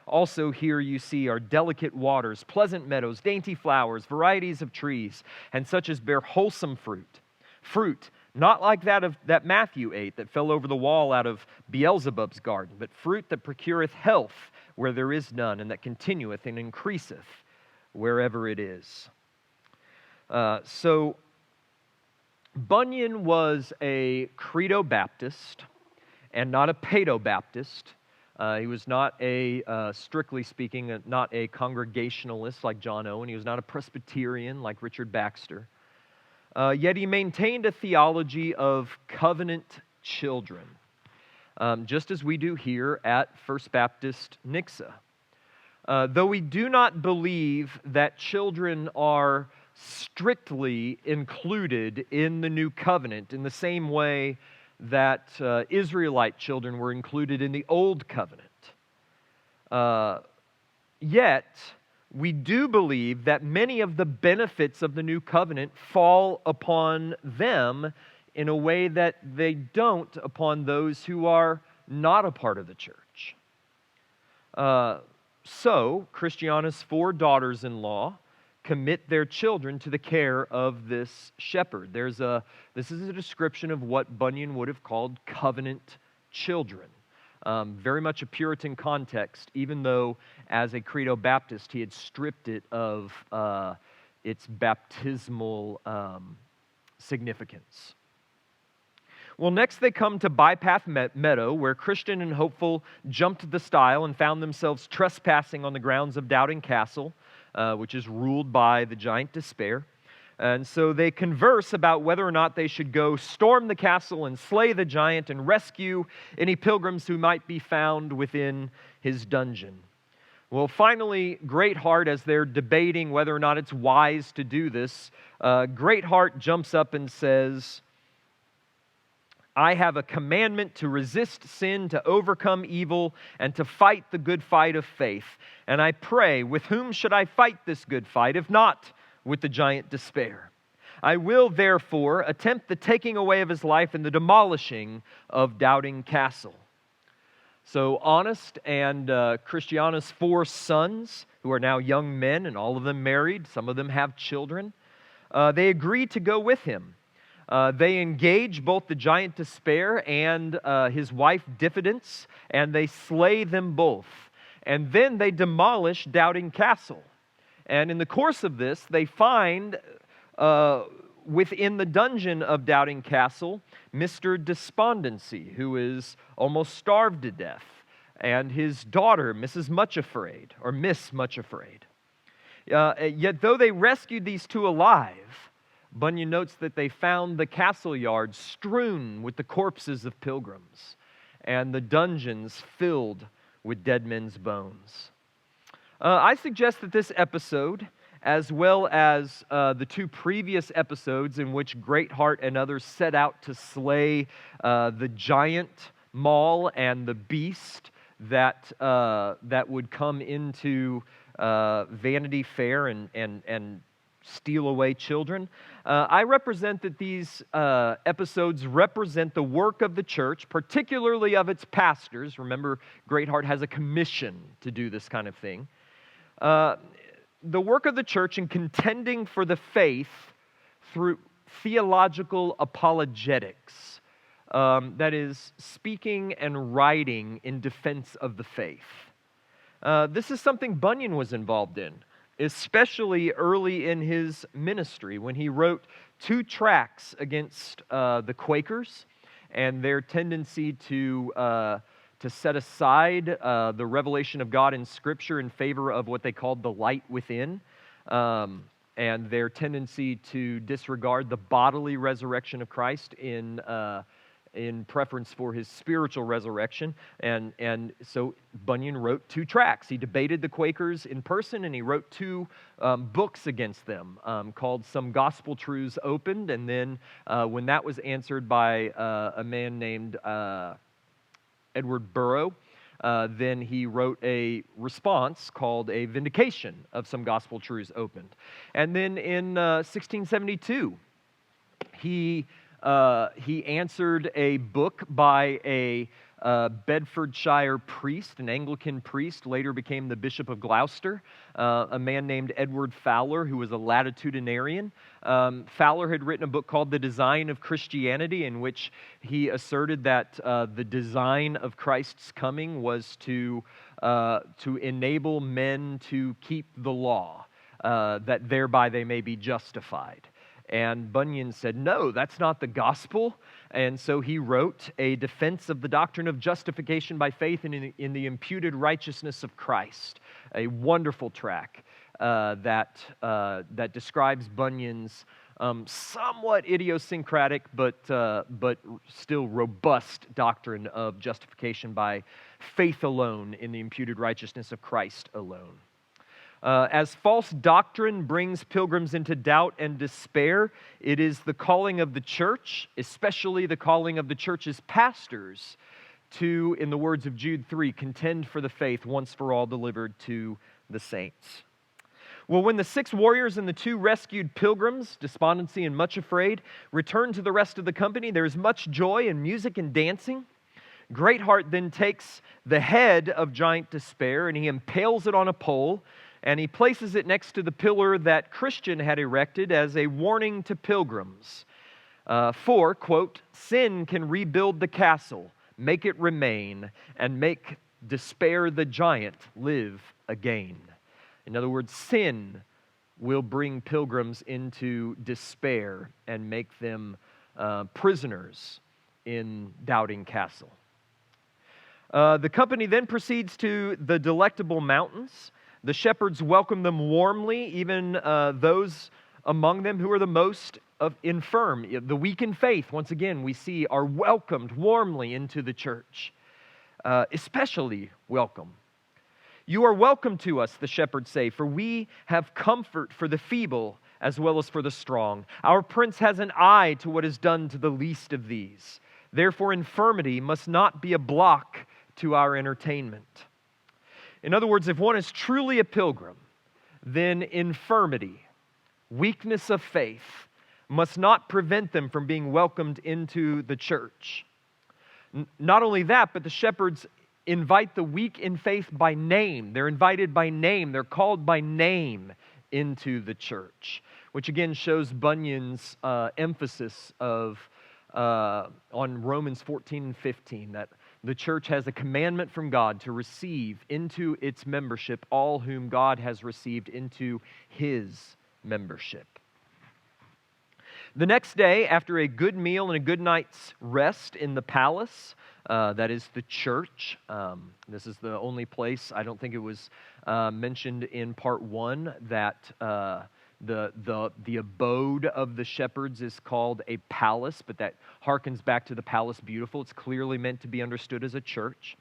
Also here you see are delicate waters, pleasant meadows, dainty flowers, varieties of trees, and such as bear wholesome fruit. Fruit, not like that Matthew ate, that fell over the wall out of Beelzebub's garden, but fruit that procureth health, where there is none, and that continueth and increaseth wherever it is. So Bunyan was a Credo Baptist and not a Paedo Baptist. He was not strictly speaking, not a Congregationalist like John Owen. He was not a Presbyterian like Richard Baxter. Yet he maintained a theology of covenant children, just as we do here at First Baptist Nixa. Though we do not believe that children are strictly included in the new covenant in the same way that Israelite children were included in the old covenant, yet we do believe that many of the benefits of the new covenant fall upon them in a way that they don't upon those who are not a part of the church. So, Christiana's 4 daughters-in-law commit their children to the care of this shepherd. This is a description of what Bunyan would have called covenant children. Very much a Puritan context, even though as a Credo Baptist he had stripped it of its baptismal significance. Well, next they come to Bypath Meadow, where Christian and Hopeful jumped the stile and found themselves trespassing on the grounds of Doubting Castle, which is ruled by the giant Despair. And so they converse about whether or not they should go storm the castle and slay the giant and rescue any pilgrims who might be found within his dungeon. Well, finally, Greatheart, as they're debating whether or not it's wise to do this, Greatheart jumps up and says, I have a commandment to resist sin, to overcome evil, and to fight the good fight of faith. And I pray, with whom should I fight this good fight, if not with the giant Despair? I will, therefore, attempt the taking away of his life and the demolishing of Doubting Castle. So Honest and Christiana's 4 sons, who are now young men, and all of them married, some of them have children, they agree to go with him. They engage both the giant Despair and his wife Diffidence, and they slay them both. And then they demolish Doubting Castle. And in the course of this, they find within the dungeon of Doubting Castle Mr. Despondency, who is almost starved to death, and his daughter, Mrs. Much Afraid, or Miss Much Afraid. Yet though they rescued these 2 alive, Bunyan notes that they found the castle yard strewn with the corpses of pilgrims, and the dungeons filled with dead men's bones. I suggest that this episode, as well as the 2 previous episodes in which Greatheart and others set out to slay the giant Maul and the beast that would come into Vanity Fair and steal away children. I represent that these episodes represent the work of the church, particularly of its pastors. Remember, Greatheart has a commission to do this kind of thing. The work of the church in contending for the faith through theological apologetics, that is, speaking and writing in defense of the faith. This is something Bunyan was involved in, especially early in his ministry, when he wrote 2 tracts against the Quakers and their tendency to set aside the revelation of God in Scripture in favor of what they called the light within, and their tendency to disregard the bodily resurrection of Christ in preference for his spiritual resurrection. And so Bunyan wrote 2 tracts. He debated the Quakers in person, and he wrote 2 books against them called Some Gospel Truths Opened, and then when that was answered by a man named Edward Burrow, then he wrote a response called A Vindication of Some Gospel Truths Opened. And then in 1672, he he answered a book by a Bedfordshire priest, an Anglican priest, later became the Bishop of Gloucester, a man named Edward Fowler, who was a latitudinarian. Fowler had written a book called The Design of Christianity, in which he asserted that the design of Christ's coming was to enable men to keep the law, that thereby they may be justified. And Bunyan said, no, that's not the gospel. And so he wrote a defense of the doctrine of justification by faith in the imputed righteousness of Christ, a wonderful tract that describes Bunyan's somewhat idiosyncratic but still robust doctrine of justification by faith alone in the imputed righteousness of Christ alone. As false doctrine brings pilgrims into doubt and despair, it is the calling of the church, especially the calling of the church's pastors, to, in the words of Jude 3, contend for the faith once for all delivered to the saints. Well, when the 6 warriors and the 2 rescued pilgrims, despondency and much afraid, return to the rest of the company, there is much joy and music and dancing. Greatheart then takes the head of giant despair and he impales it on a pole, and he places it next to the pillar that Christian had erected as a warning to pilgrims. For, quote, sin can rebuild the castle, make it remain, and make despair the giant live again. In other words, sin will bring pilgrims into despair and make them prisoners in Doubting Castle. The company then proceeds to the Delectable Mountains. The shepherds welcome them warmly, even those among them who are the most infirm. The weak in faith, once again, we see are welcomed warmly into the church, especially welcome. You are welcome to us, the shepherds say, for we have comfort for the feeble as well as for the strong. Our prince has an eye to what is done to the least of these. Therefore, infirmity must not be a block to our entertainment. In other words, if one is truly a pilgrim, then infirmity, weakness of faith, must not prevent them from being welcomed into the church. Not only that, but the shepherds invite the weak in faith by name. They're invited by name. They're called by name into the church, which again shows Bunyan's emphasis on Romans 14 and 15, that the church has a commandment from God to receive into its membership all whom God has received into His membership. The next day, after a good meal and a good night's rest in the palace, that is the church. This is the only place, I don't think it was mentioned in part 1, that the abode of the shepherds is called a palace, but that harkens back to the Palace Beautiful. It's clearly meant to be understood as a church.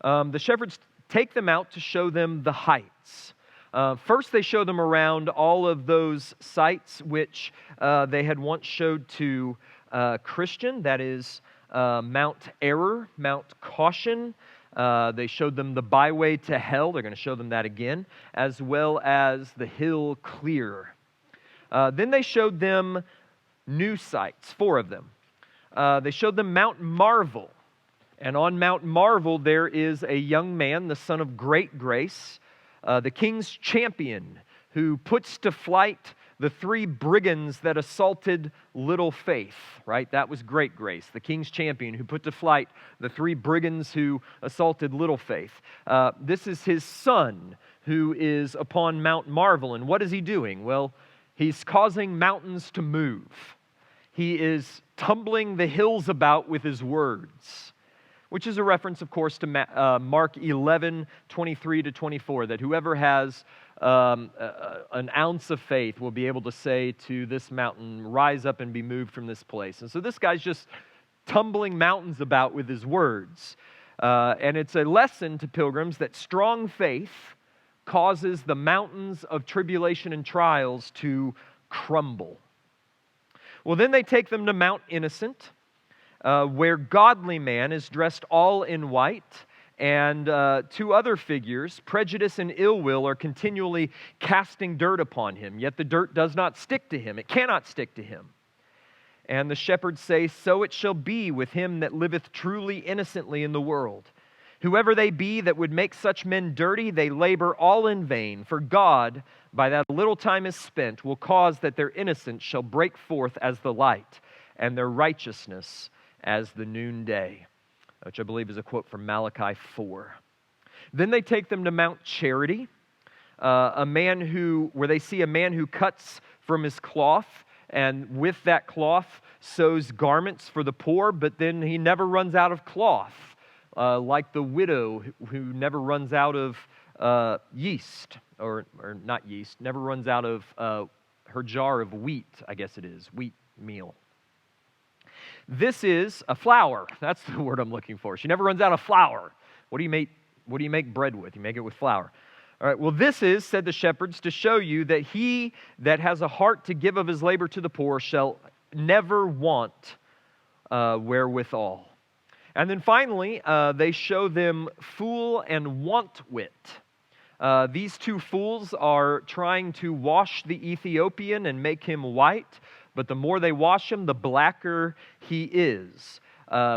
The shepherds take them out to show them the heights. First, they show them around all of those sites which they had once showed to Christian, that is Mount Error, Mount Caution. They showed them the byway to hell. They're going to show them that again, as well as the hill clear. Then they showed them new sights, 4 of them. They showed them Mount Marvel. And on Mount Marvel there is a young man, the son of great grace, the king's champion, who puts to flight the 3 brigands that assaulted little faith, right? That was great grace, the king's champion who put to flight the 3 brigands who assaulted little faith. This is his son who is upon Mount Marvel. And what is he doing? Well, he's causing mountains to move. He is tumbling the hills about with his words, which is a reference, of course, to Mark 11, 23 to 24, that whoever has an ounce of faith will be able to say to this mountain, rise up and be moved from this place. And so this guy's just tumbling mountains about with his words. And it's a lesson to pilgrims that strong faith causes the mountains of tribulation and trials to crumble. Well, then they take them to Mount Innocent, where godly man is dressed all in white, and 2 other figures, prejudice and ill will, are continually casting dirt upon him, yet the dirt does not stick to him. It cannot stick to him. And the shepherds say, "So it shall be with him that liveth truly innocently in the world. Whoever they be that would make such men dirty, they labor all in vain. For God, by that little time is spent, will cause that their innocence shall break forth as the light, and their righteousness as the noonday," which I believe is a quote from Malachi 4. Then they take them to Mount Charity, where they see a man who cuts from his cloth, and with that cloth sews garments for the poor, but then he never runs out of cloth, like the widow who never runs out of yeast, or not yeast, never runs out of her jar of wheat, I guess it is, wheat meal. This is a flour. That's the word I'm looking for. She never runs out of flour. What do you make bread with? You make it with flour. All right, well, this is, said the shepherds, to show you that he that has a heart to give of his labor to the poor shall never want wherewithal. And then finally, they show them fool and wantwit. These two fools are trying to wash the Ethiopian and make him white, but the more they wash him, the blacker he is,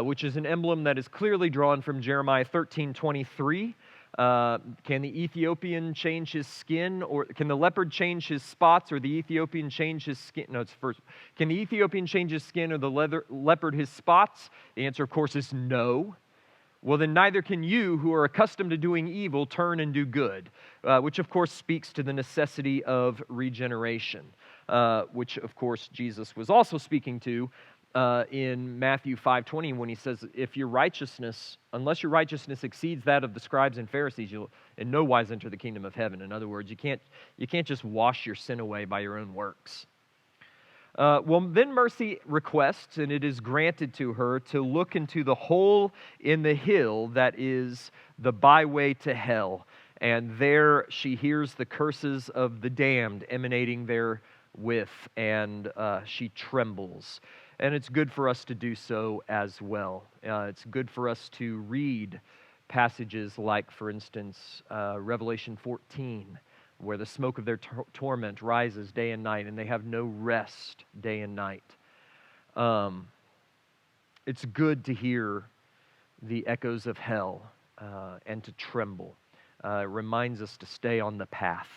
which is an emblem that is clearly drawn from Jeremiah 13:23. Can the Ethiopian change his skin, or can the leopard change his spots, or the Ethiopian change his skin? No, it's first. Can the Ethiopian change his skin, or the leopard his spots? The answer, of course, is no. Well, then neither can you, who are accustomed to doing evil, turn and do good, which, of course, speaks to the necessity of regeneration, which, of course, Jesus was also speaking to in Matthew 5:20, when he says, unless your righteousness exceeds that of the scribes and Pharisees, you'll in no wise enter the kingdom of heaven. In other words, you can't just wash your sin away by your own works. Well, then Mercy requests, and it is granted to her, to look into the hole in the hill that is the byway to hell. And there she hears the curses of the damned emanating therewith, and she trembles. And it's good for us to do so as well. It's good for us to read passages like, for instance, Revelation 14, where the smoke of their torment rises day and night, and they have no rest day and night. It's good to hear the echoes of hell and to tremble. It reminds us to stay on the path.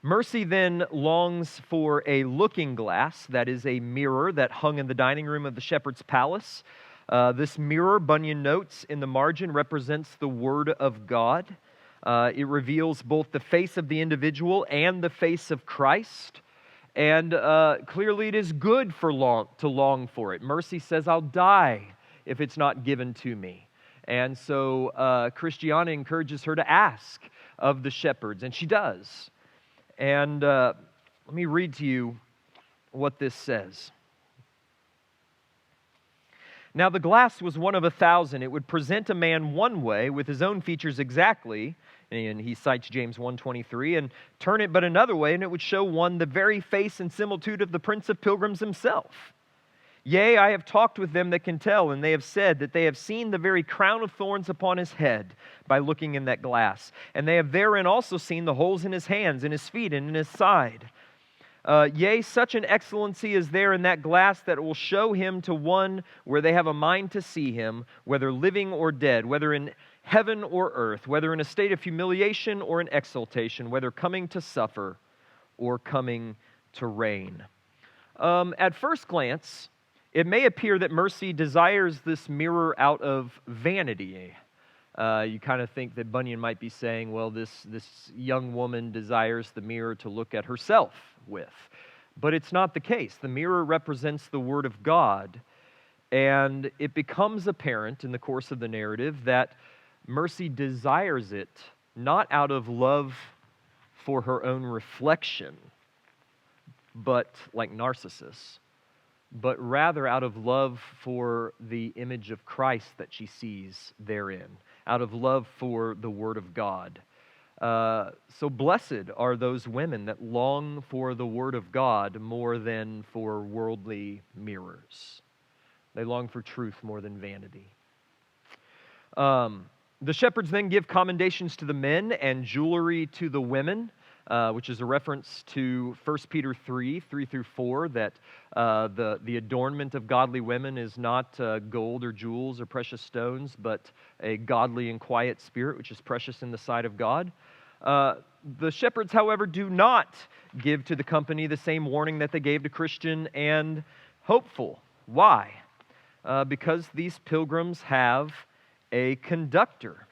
Mercy then longs for a looking glass, that is a mirror that hung in the dining room of the shepherd's palace. This mirror, Bunyan notes in the margin, represents the Word of God. It reveals both the face of the individual and the face of Christ. And clearly it is good to long for it. Mercy says, "I'll die if it's not given to me." And so Christiana encourages her to ask of the shepherds, and she does. And let me read to you what this says. "Now the glass was one of 1,000. It would present a man one way with his own features exactly," and he cites James 1:23, "and turn it but another way, and it would show one the very face and similitude of the Prince of Pilgrims himself. Yea, I have talked with them that can tell, and they have said that they have seen the very crown of thorns upon his head by looking in that glass. And they have therein also seen the holes in his hands, in his feet, and in his side. Yea, such an excellency is there in that glass that it will show him to one where they have a mind to see him, whether living or dead, whether in heaven or earth, whether in a state of humiliation or in exaltation, whether coming to suffer or coming to reign." At first glance, it may appear that Mercy desires this mirror out of vanity. You kind of think that Bunyan might be saying, well, this young woman desires the mirror to look at herself with. But it's not the case. The mirror represents the Word of God, and it becomes apparent in the course of the narrative that Mercy desires it not out of love for her own reflection, but like Narcissus, but rather out of love for the image of Christ that she sees therein, out of love for the Word of God. So blessed are those women that long for the Word of God more than for worldly mirrors. They long for truth more than vanity. The shepherds then give commendations to the men and jewelry to the women. which is a reference to 1 Peter 3 through 4, that the adornment of godly women is not gold or jewels or precious stones, but a godly and quiet spirit, which is precious in the sight of God. The shepherds, however, do not give to the company the same warning that they gave to Christian and Hopeful. Why? Because these pilgrims have a conductor.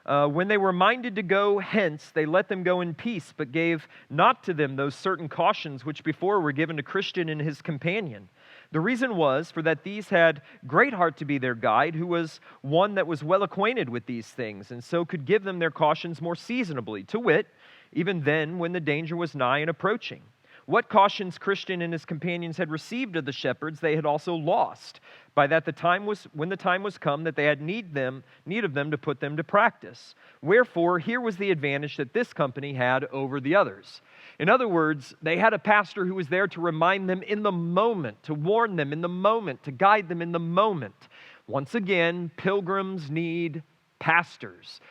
When they were minded to go hence, they let them go in peace, but gave not to them those certain cautions which before were given to Christian and his companion. The reason was, for that these had great heart to be their guide, who was one that was well acquainted with these things, and so could give them their cautions more seasonably, to wit, even then when the danger was nigh and approaching. What cautions Christian and his companions had received of the shepherds, they had also lost, by that when the time was come that they had need of them to put them to practice. Wherefore, here was the advantage that this company had over the others. In other words, they had a pastor who was there to remind them in the moment, to warn them in the moment, to guide them in the moment. Once again, pilgrims need pastors.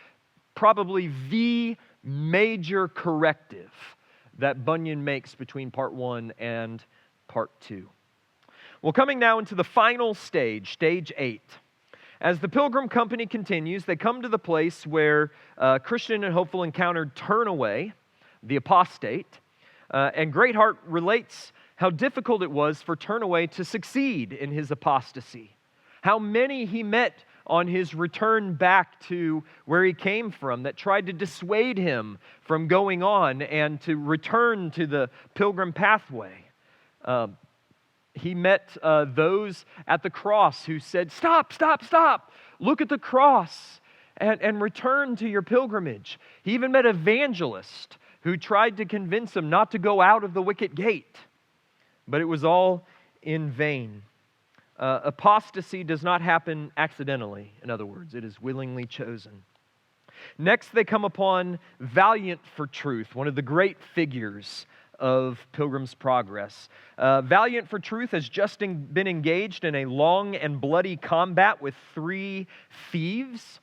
Probably the major corrective that Bunyan makes between part 1 and part 2. Well, coming now into the final stage, stage 8. As the pilgrim company continues, they come to the place where Christian and Hopeful encountered Turnaway, the apostate, and Greatheart relates how difficult it was for Turnaway to succeed in his apostasy, how many he met on his return back to where he came from that tried to dissuade him from going on and to return to the pilgrim pathway. He met those at the cross who said, stop, look at the cross and return to your pilgrimage. He even met evangelists who tried to convince him not to go out of the wicket gate, but it was all in vain. Apostasy does not happen accidentally, in other words, it is willingly chosen. Next, they come upon Valiant for Truth, one of the great figures of Pilgrim's Progress. Valiant for Truth has just been engaged in a long and bloody combat with 3 thieves,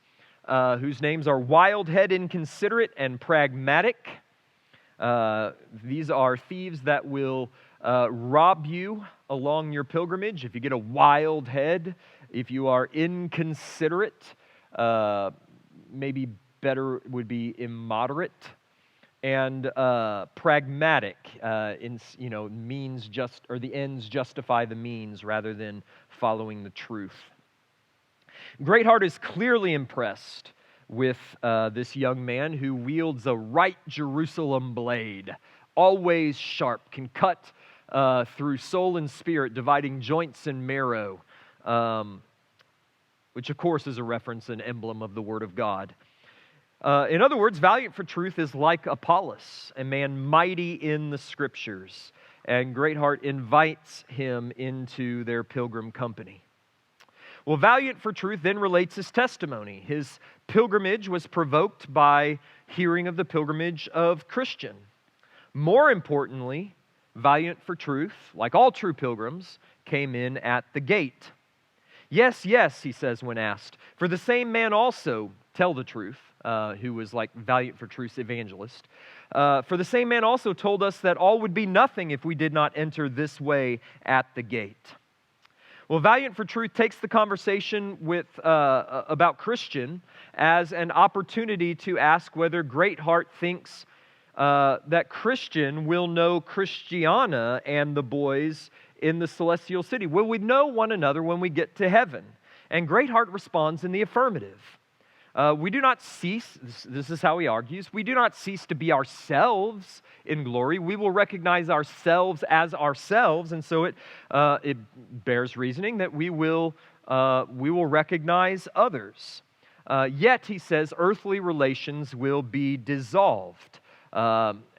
whose names are Wildhead, Inconsiderate, and Pragmatic. These are thieves that will rob you along your pilgrimage. If you get a wild head, if you are inconsiderate, maybe better would be immoderate, and pragmatic, means or the ends justify the means rather than following the truth. Greatheart is clearly impressed with this young man who wields a right Jerusalem blade, always sharp, can cut through soul and spirit, dividing joints and marrow, which of course is a reference and emblem of the Word of God. In other words, Valiant for Truth is like Apollos, a man mighty in the Scriptures, and Greatheart invites him into their pilgrim company. Well, Valiant for Truth then relates his testimony. His pilgrimage was provoked by hearing of the pilgrimage of Christian. More importantly, Valiant for Truth, like all true pilgrims, came in at the gate. Yes, he says when asked, for the same man also, tell the truth, who was like Valiant for Truth's evangelist, for the same man also told us that all would be nothing if we did not enter this way at the gate. Well, Valiant for Truth takes the conversation about Christian as an opportunity to ask whether Greatheart thinks that Christian will know Christiana and the boys in the celestial city. Will we know one another when we get to heaven? And Greatheart responds in the affirmative. We do not cease, this is how he argues, we do not cease to be ourselves in glory. We will recognize ourselves as ourselves, and so it bears reasoning that we will recognize others. Yet, he says, earthly relations will be dissolved,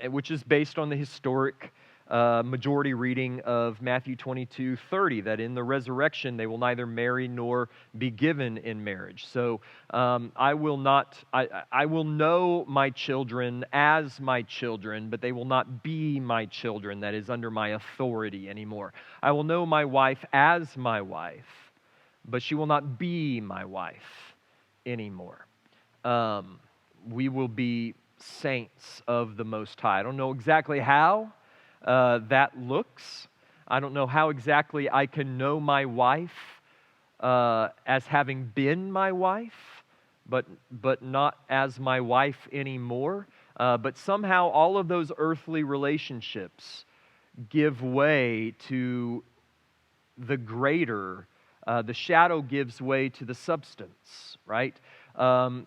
which is based on the historic majority reading of Matthew 22:30, that in the resurrection they will neither marry nor be given in marriage. So I will know my children as my children, but they will not be my children, that is under my authority anymore. I will know my wife as my wife, but she will not be my wife anymore. We will be saints of the Most High. I don't know exactly how that looks. I don't know how exactly I can know my wife as having been my wife, but not as my wife anymore. But somehow all of those earthly relationships give way to the greater. The shadow gives way to the substance, right? The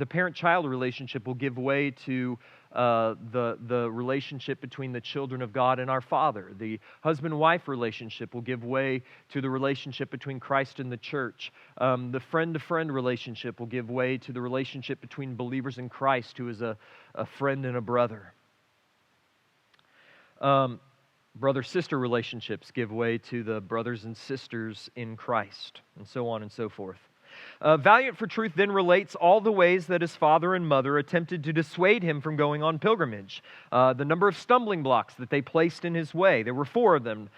parent-child relationship will give way to the relationship between the children of God and our Father. The husband-wife relationship will give way to the relationship between Christ and the church. The friend-to-friend relationship will give way to the relationship between believers in Christ, who is a friend and a brother. Brother-sister relationships give way to the brothers and sisters in Christ, and so on and so forth. Valiant for Truth then relates all the ways that his father and mother attempted to dissuade him from going on pilgrimage. The number of stumbling blocks that they placed in his way. There were 4 of them.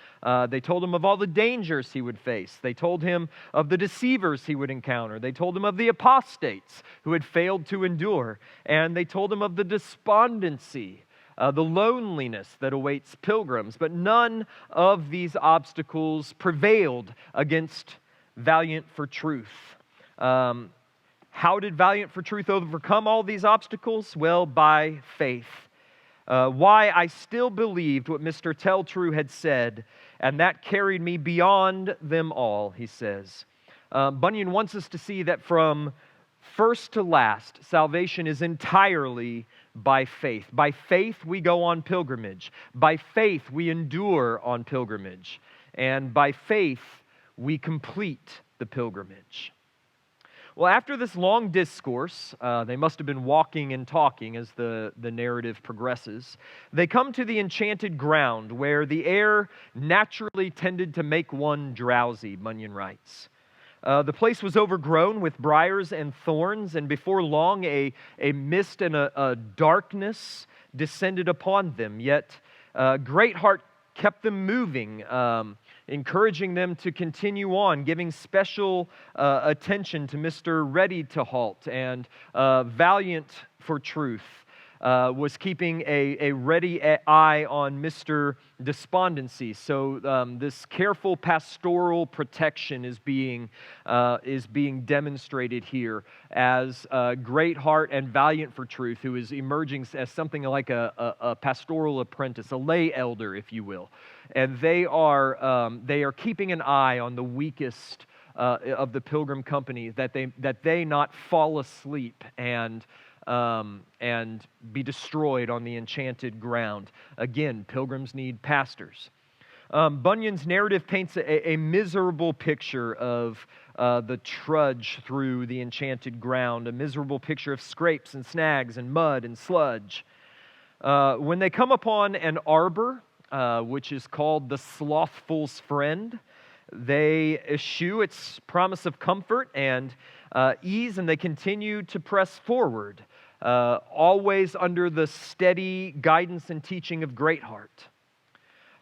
They told him of all the dangers he would face. They told him of the deceivers he would encounter. They told him of the apostates who had failed to endure. And they told him of the despondency, the loneliness that awaits pilgrims. But none of these obstacles prevailed against Valiant for Truth. How did Valiant for Truth overcome all these obstacles? Well, by faith. Why I still believed what Mr. Tell-True had said, and that carried me beyond them all, he says. Bunyan wants us to see that from first to last, salvation is entirely by faith. By faith, we go on pilgrimage. By faith, we endure on pilgrimage. And by faith, we complete the pilgrimage. Well, after this long discourse, they must have been walking and talking as the narrative progresses. They come to the enchanted ground where the air naturally tended to make one drowsy, Bunyan writes. The place was overgrown with briars and thorns, and before long a mist and a darkness descended upon them. Yet Greatheart kept them moving, encouraging them to continue on, giving special attention to Mr. Ready to Halt, and Valiant for Truth was keeping a ready eye on Mr. Despondency. So this careful pastoral protection is being demonstrated here as Greatheart and Valiant for Truth, who is emerging as something like a pastoral apprentice, a lay elder, if you will. And they are keeping an eye on the weakest of the pilgrim company, that they not fall asleep and be destroyed on the enchanted ground. Again, pilgrims need pastors. Bunyan's narrative paints a miserable picture of the trudge through the enchanted ground, a miserable picture of scrapes and snags and mud and sludge. When they come upon an arbor, which is called the slothful's friend, they eschew its promise of comfort and ease, and they continue to press forward, always under the steady guidance and teaching of Greatheart.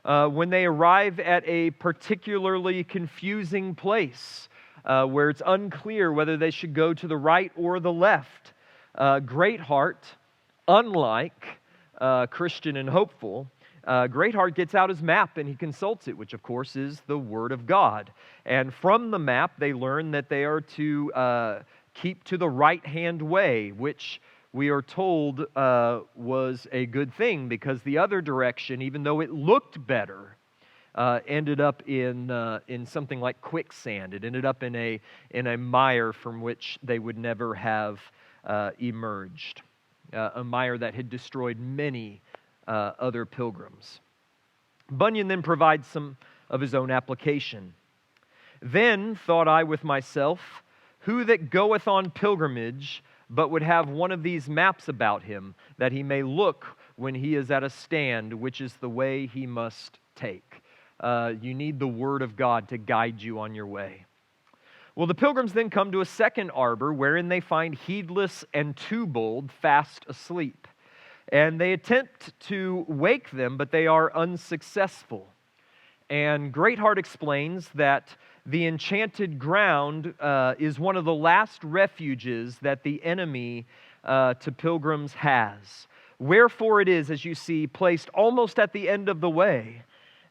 When they arrive at a particularly confusing place, where it's unclear whether they should go to the right or the left, Greatheart, unlike Christian and Hopeful, Greatheart gets out his map and he consults it, which of course is the Word of God. And from the map, they learn that they are to keep to the right-hand way, which we are told was a good thing, because the other direction, even though it looked better, ended up in something like quicksand. It ended up in a mire from which they would never have emerged, a mire that had destroyed many other pilgrims. Bunyan then provides some of his own application. Then thought I with myself, who that goeth on pilgrimage but would have one of these maps about him, that he may look when he is at a stand, which is the way he must take. You need the Word of God to guide you on your way. Well, the pilgrims then come to a second arbor, wherein they find Heedless and Twobold fast asleep. And they attempt to wake them, but they are unsuccessful. And Greatheart explains that the enchanted ground is one of the last refuges that the enemy to Pilgrim's has. Wherefore it is, as you see, placed almost at the end of the way.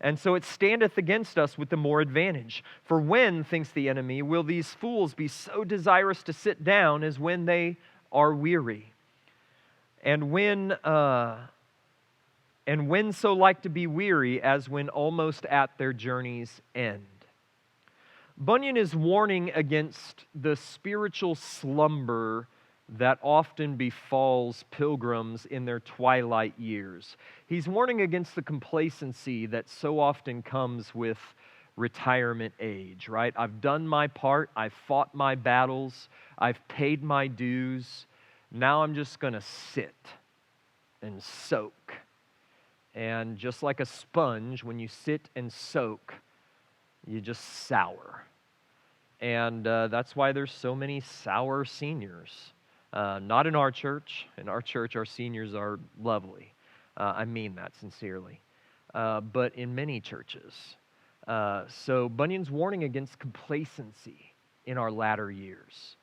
And so it standeth against us with the more advantage. For when, thinks the enemy, will these fools be so desirous to sit down as when they are weary? And when so like to be weary as when almost at their journey's end. Bunyan is warning against the spiritual slumber that often befalls pilgrims in their twilight years. He's warning against the complacency that so often comes with retirement age, right? I've done my part, I've fought my battles, I've paid my dues, now I'm just going to sit and soak. And just like a sponge, when you sit and soak, you just sour. And that's why there's so many sour seniors. Not in our church. In our church, our seniors are lovely. I mean that sincerely. But in many churches. So Bunyan's warning against complacency in our latter years.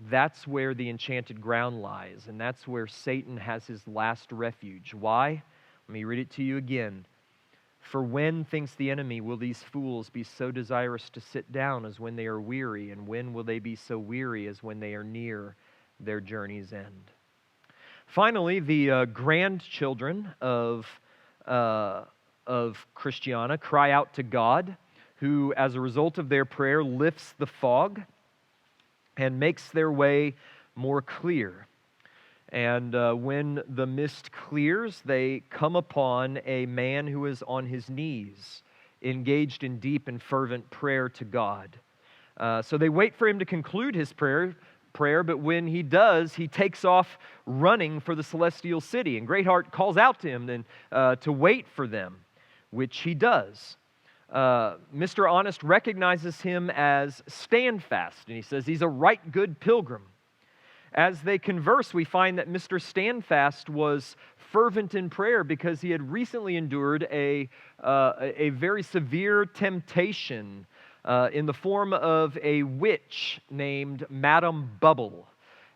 That's where the enchanted ground lies, and that's where Satan has his last refuge. Why? Let me read it to you again. For when, thinks the enemy, will these fools be so desirous to sit down as when they are weary, and when will they be so weary as when they are near their journey's end? Finally, the grandchildren of Christiana cry out to God, who, as a result of their prayer, lifts the fog and makes their way more clear. And when the mist clears, they come upon a man who is on his knees, engaged in deep and fervent prayer to God. So they wait for him to conclude his prayer, but when he does, he takes off running for the celestial city. And Greatheart calls out to him then to wait for them, which he does. Mr. Honest recognizes him as Standfast, and he says he's a right good pilgrim. As they converse, we find that Mr. Standfast was fervent in prayer because he had recently endured a very severe temptation in the form of a witch named Madam Bubble,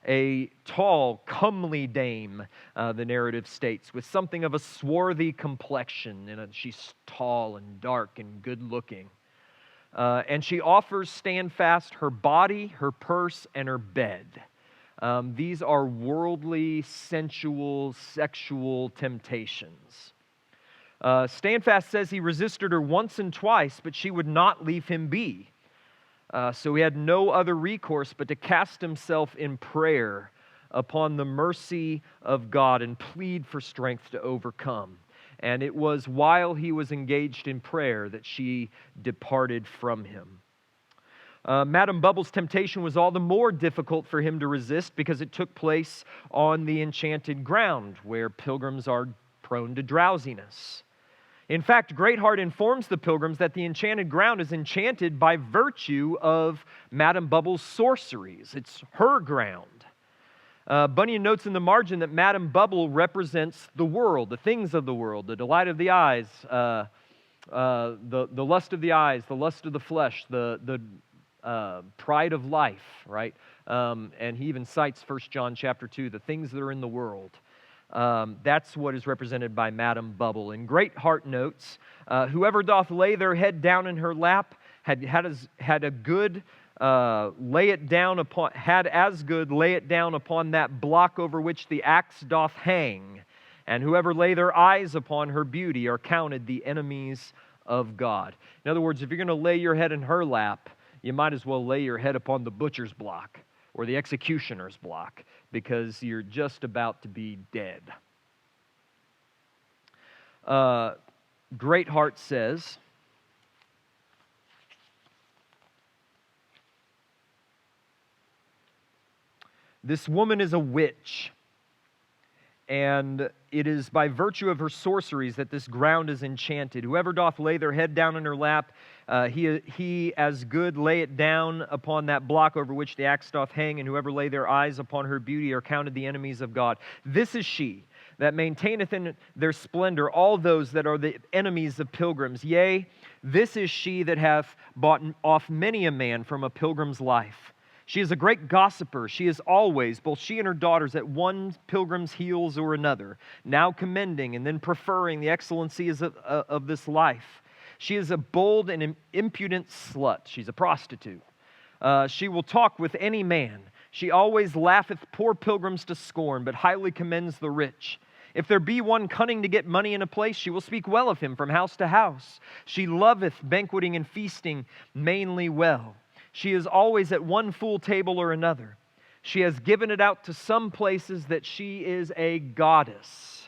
a tall, comely dame, the narrative states, with something of a swarthy complexion. And she's tall and dark and good-looking. And she offers Standfast her body, her purse, and her bed. These are worldly, sensual, sexual temptations. Standfast says he resisted her once and twice, but she would not leave him be. So he had no other recourse but to cast himself in prayer upon the mercy of God and plead for strength to overcome. And it was while he was engaged in prayer that she departed from him. Madam Bubble's temptation was all the more difficult for him to resist because it took place on the enchanted ground where pilgrims are prone to drowsiness. In fact, Greatheart informs the pilgrims that the enchanted ground is enchanted by virtue of Madam Bubble's sorceries. It's her ground. Bunyan notes in the margin that Madam Bubble represents the world, the things of the world, the delight of the eyes, the lust of the eyes, the lust of the flesh, the pride of life, right? And he even cites 1 John chapter 2, the things that are in the world. That's what is represented by Madam Bubble. And Greatheart notes, whoever doth lay their head down in her lap had as good lay it down upon that block over which the axe doth hang. And whoever lay their eyes upon her beauty are counted the enemies of God. In other words, if you're going to lay your head in her lap, you might as well lay your head upon the butcher's block or the executioner's block, because you're just about to be dead. Greatheart says, this woman is a witch, and it is by virtue of her sorceries that this ground is enchanted. Whoever doth lay their head down in her lap, he as good lay it down upon that block over which the axe doth hang, and whoever lay their eyes upon her beauty are counted the enemies of God. This is she that maintaineth in their splendor all those that are the enemies of pilgrims. Yea, this is she that hath bought off many a man from a pilgrim's life. She is a great gossiper. She is always, both she and her daughters, at one pilgrim's heels or another, now commending and then preferring the excellencies of this life. She is a bold and impudent slut. She's a prostitute. She will talk with any man. She always laugheth poor pilgrims to scorn, but highly commends the rich. If there be one cunning to get money in a place, she will speak well of him from house to house. She loveth banqueting and feasting mainly well. She is always at one full table or another. She has given it out to some places that she is a goddess,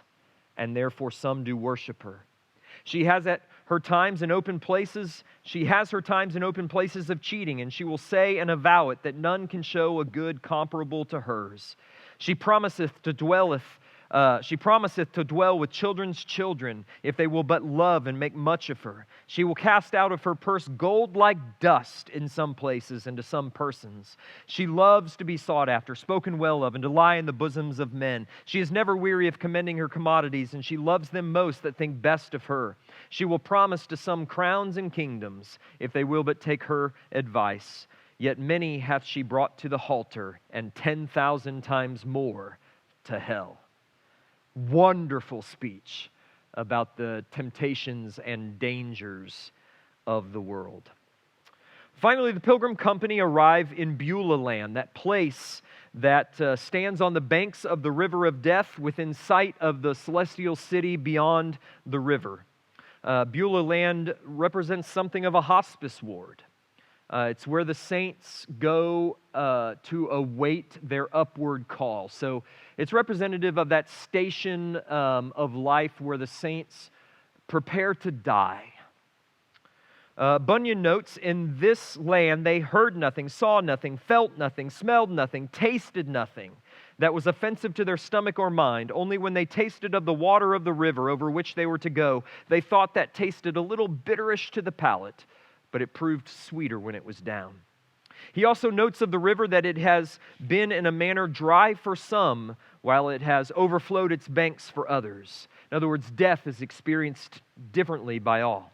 and therefore some do worship her. She has her times in open places of cheating, and she will say and avow it that none can show a good comparable to hers. She promiseth to dwell with children's children, if they will but love and make much of her. She will cast out of her purse gold like dust in some places and to some persons. She loves to be sought after, spoken well of, and to lie in the bosoms of men. She is never weary of commending her commodities, and she loves them most that think best of her. She will promise to some crowns and kingdoms, if they will but take her advice. Yet many hath she brought to the halter, and 10,000 times more to hell. Wonderful speech about the temptations and dangers of the world. Finally, the Pilgrim Company arrive in Beulah land, that place that stands on the banks of the river of death within sight of the celestial city beyond the river. Beulah land represents something of a hospice ward. It's where the saints go to await their upward call. So it's representative of that station of life where the saints prepare to die. Bunyan notes, in this land they heard nothing, saw nothing, felt nothing, smelled nothing, tasted nothing that was offensive to their stomach or mind. Only when they tasted of the water of the river over which they were to go, they thought that tasted a little bitterish to the palate, but it proved sweeter when it was down. He also notes of the river that it has been in a manner dry for some, while it has overflowed its banks for others. In other words, death is experienced differently by all.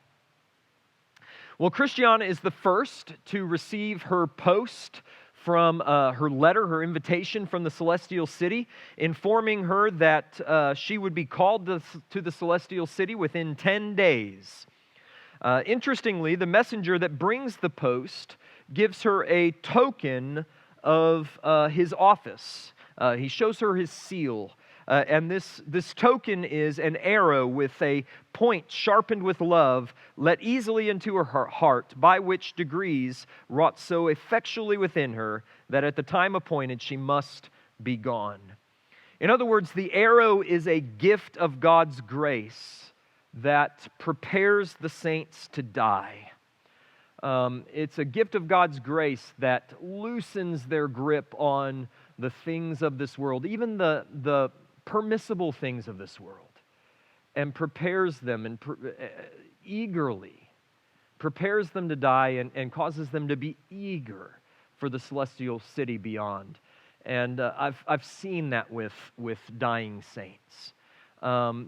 Well, Christiana is the first to receive her post from her letter, her invitation from the celestial city, informing her that she would be called to the celestial city within 10 days. Interestingly, the messenger that brings the post gives her a token of his office. He shows her his seal. And this token is an arrow with a point sharpened with love, let easily into her heart, by which degrees wrought so effectually within her that at the time appointed she must be gone. In other words, the arrow is a gift of God's grace that prepares the saints to die. It's a gift of God's grace that loosens their grip on the things of this world, even the permissible things of this world, and prepares them and eagerly prepares them to die and causes them to be eager for the celestial city beyond. And I've seen that with dying saints.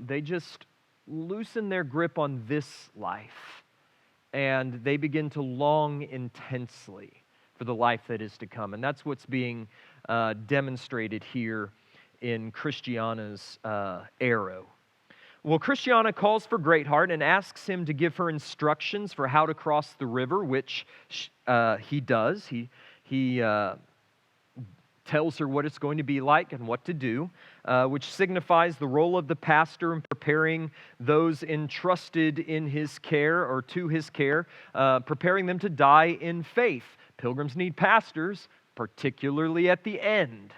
They just loosen their grip on this life, and they begin to long intensely for the life that is to come. And that's what's being demonstrated here in Christiana's arrow. Well, Christiana calls for Greatheart and asks him to give her instructions for how to cross the river, which he does. He tells her what it's going to be like and what to do, which signifies the role of the pastor in preparing those entrusted in his care or to his care, preparing them to die in faith. Pilgrims need pastors, particularly at the end.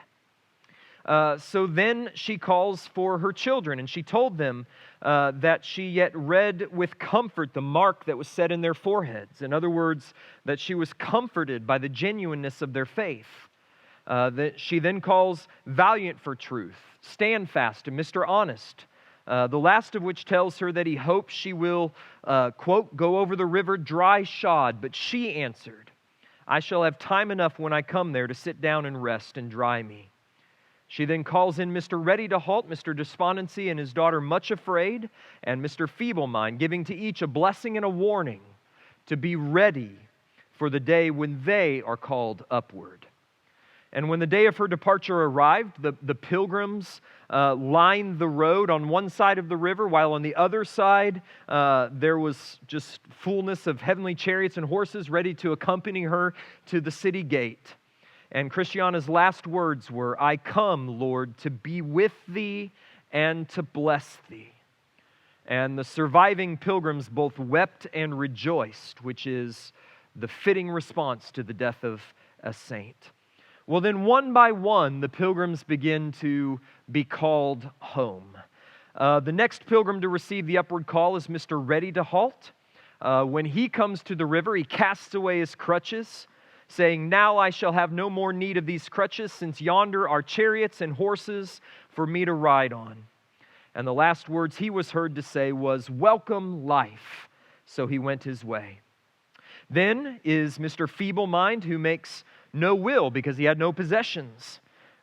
So then she calls for her children, and she told them that she yet read with comfort the mark that was set in their foreheads. In other words, that she was comforted by the genuineness of their faith. That she then calls valiant for truth, stand fast, and Mr. Honest. The last of which tells her that he hopes she will, quote, go over the river dry shod. But she answered, I shall have time enough when I come there to sit down and rest and dry me. She then calls in Mr. Ready to Halt, Mr. Despondency, and his daughter Much Afraid, and Mr. Feeble Mind, giving to each a blessing and a warning to be ready for the day when they are called upward. And when the day of her departure arrived, the pilgrims lined the road on one side of the river, while on the other side there was just fullness of heavenly chariots and horses ready to accompany her to the city gate. And Christiana's last words were, "I come, Lord, to be with thee and to bless thee." And the surviving pilgrims both wept and rejoiced, which is the fitting response to the death of a saint. Well, then one by one, the pilgrims begin to be called home. The next pilgrim to receive the upward call is Mr. Ready to Halt. When he comes to the river, he casts away his crutches, saying, "Now I shall have no more need of these crutches, since yonder are chariots and horses for me to ride on." And the last words he was heard to say was, "Welcome life." So he went his way. Then is Mr. Feeble Mind, who makes no will because he had no possessions.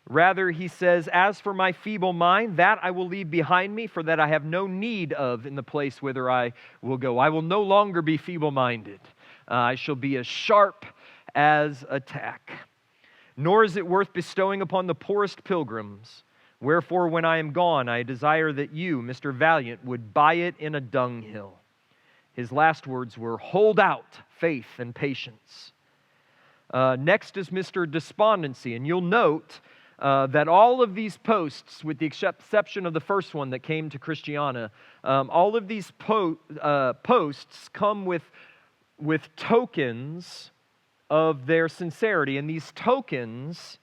Rather, he says, "As for my feeble mind, that I will leave behind me, for that I have no need of in the place whither I will go. I will no longer be feeble-minded. I shall be as sharp as a tack. Nor is it worth bestowing upon the poorest pilgrims. Wherefore, when I am gone, I desire that you, Mr. Valiant, would buy it in a dunghill." His last words were, "Hold out faith and patience." Next is Mr. Despondency, and you'll note that all of these posts, with the exception of the first one that came to Christiana, all of these posts come with tokens of their sincerity, and these tokens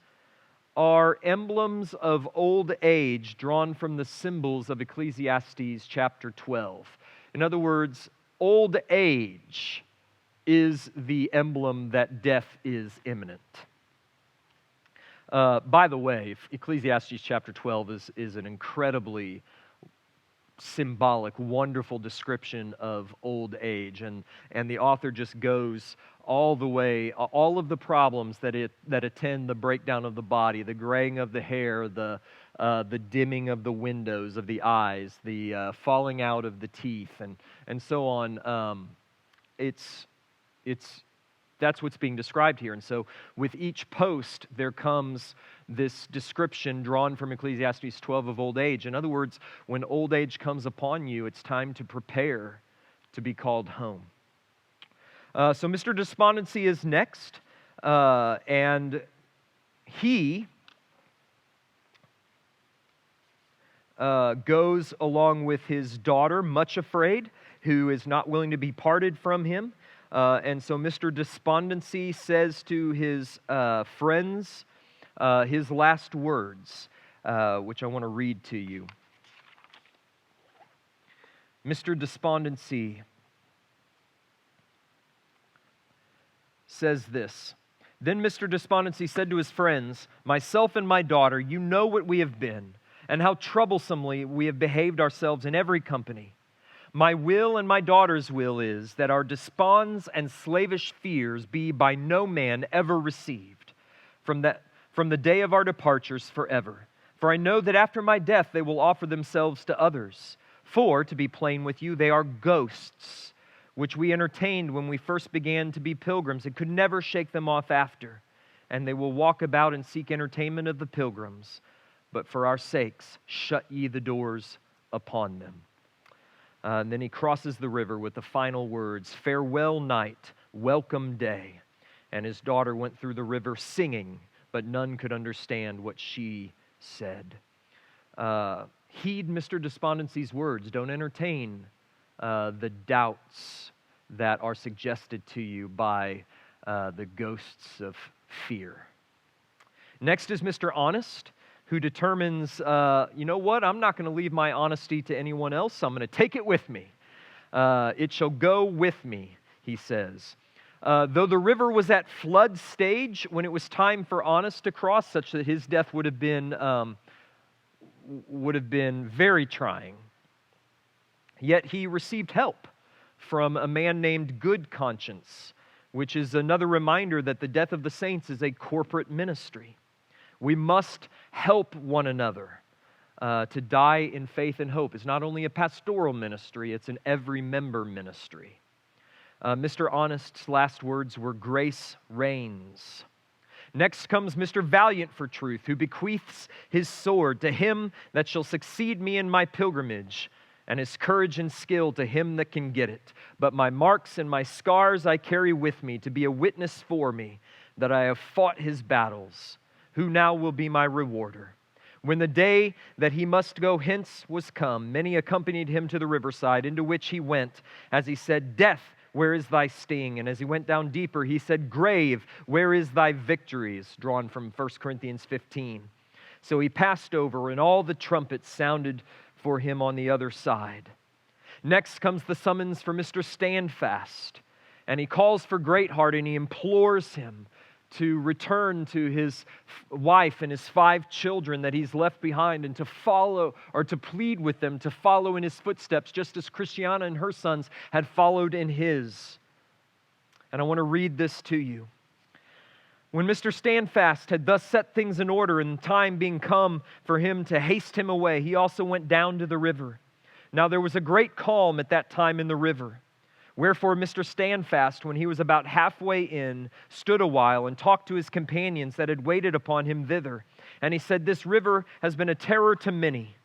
are emblems of old age drawn from the symbols of Ecclesiastes chapter 12. In other words, old age is the emblem that death is imminent. By the way, Ecclesiastes chapter 12 is an incredibly symbolic, wonderful description of old age, and the author just goes all the way, all of the problems that attend the breakdown of the body, the graying of the hair, the dimming of the windows of the eyes, the falling out of the teeth, and so on. That's what's being described here. And so with each post, there comes this description drawn from Ecclesiastes 12 of old age. In other words, when old age comes upon you, it's time to prepare to be called home. So Mr. Despondency is next, and he goes along with his daughter, much afraid, who is not willing to be parted from him. And so Mr. Despondency says to his friends his last words, which I want to read to you. Mr. Despondency says this: "Then Mr. Despondency said to his friends, 'Myself and my daughter, you know what we have been, and how troublesomely we have behaved ourselves in every company. My will and my daughter's will is that our desponds and slavish fears be by no man ever received from the day of our departures forever. For I know that after my death they will offer themselves to others. For, to be plain with you, they are ghosts, which we entertained when we first began to be pilgrims, and could never shake them off after. And they will walk about and seek entertainment of the pilgrims. But for our sakes, shut ye the doors upon them.'" And then he crosses the river with the final words, "Farewell night, welcome day." And his daughter went through the river singing, but none could understand what she said. Heed Mr. Despondency's words. Don't entertain the doubts that are suggested to you by the ghosts of fear. Next is Mr. Honest, who determines, you know what, I'm not going to leave my honesty to anyone else. I'm going to take it with me. It shall go with me, he says. Though the river was at flood stage when it was time for Honest to cross, such that his death would have been very trying, yet he received help from a man named Good Conscience, which is another reminder that the death of the saints is a corporate ministry. We must help one another. To die in faith and hope is not only a pastoral ministry, it's an every member ministry. Mr. Honest's last words were, "Grace reigns." Next comes Mr. Valiant for truth, who bequeaths his sword to him that shall succeed me in my pilgrimage, and his courage and skill to him that can get it. But my marks and my scars I carry with me to be a witness for me that I have fought his battles. Who now will be my rewarder? When the day that he must go hence was come, many accompanied him to the riverside, into which he went, as he said, Death, where is thy sting? And as he went down deeper, he said, Grave, where is thy victory? Drawn from 1 Corinthians 15. So he passed over, and all the trumpets sounded for him on the other side. Next comes the summons for Mr. Standfast, and he calls for Greatheart, and he implores him to return to his wife and his 5 children that he's left behind, and to follow, or to plead with them to follow in his footsteps, just as Christiana and her sons had followed in his. And I want to read this to you. When Mr. Standfast had thus set things in order, and time being come for him to haste him away, he also went down to the river. Now there was a great calm at that time in the river. Wherefore Mr. Standfast, when he was about halfway in, stood a while and talked to his companions that had waited upon him thither. And he said, This river has been a terror to many.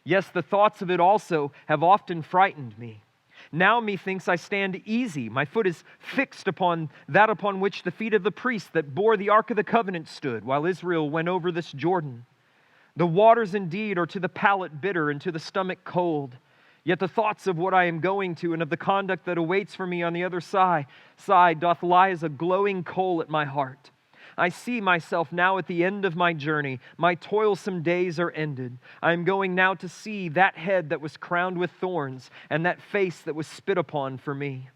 Yes, the thoughts of it also have often frightened me. Now methinks I stand easy. My foot is fixed upon that upon which the feet of the priests that bore the Ark of the Covenant stood, while Israel went over this Jordan. The waters indeed are to the palate bitter, and to the stomach cold. Yet the thoughts of what I am going to, and of the conduct that awaits for me on the other side doth lie as a glowing coal at my heart. I see myself now at the end of my journey. My toilsome days are ended. I am going now to see that head that was crowned with thorns, and that face that was spit upon for me.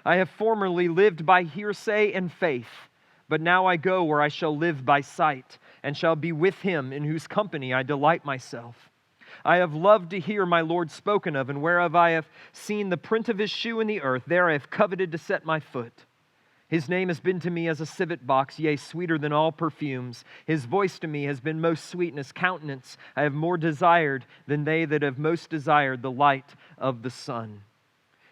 I have formerly lived by hearsay and faith, but now I go where I shall live by sight, and shall be with him in whose company I delight myself. I have loved to hear my Lord spoken of, and whereof I have seen the print of his shoe in the earth, there I have coveted to set my foot. His name has been to me as a civet box, yea, sweeter than all perfumes. His voice to me has been most sweet, and his countenance I have more desired than they that have most desired the light of the sun.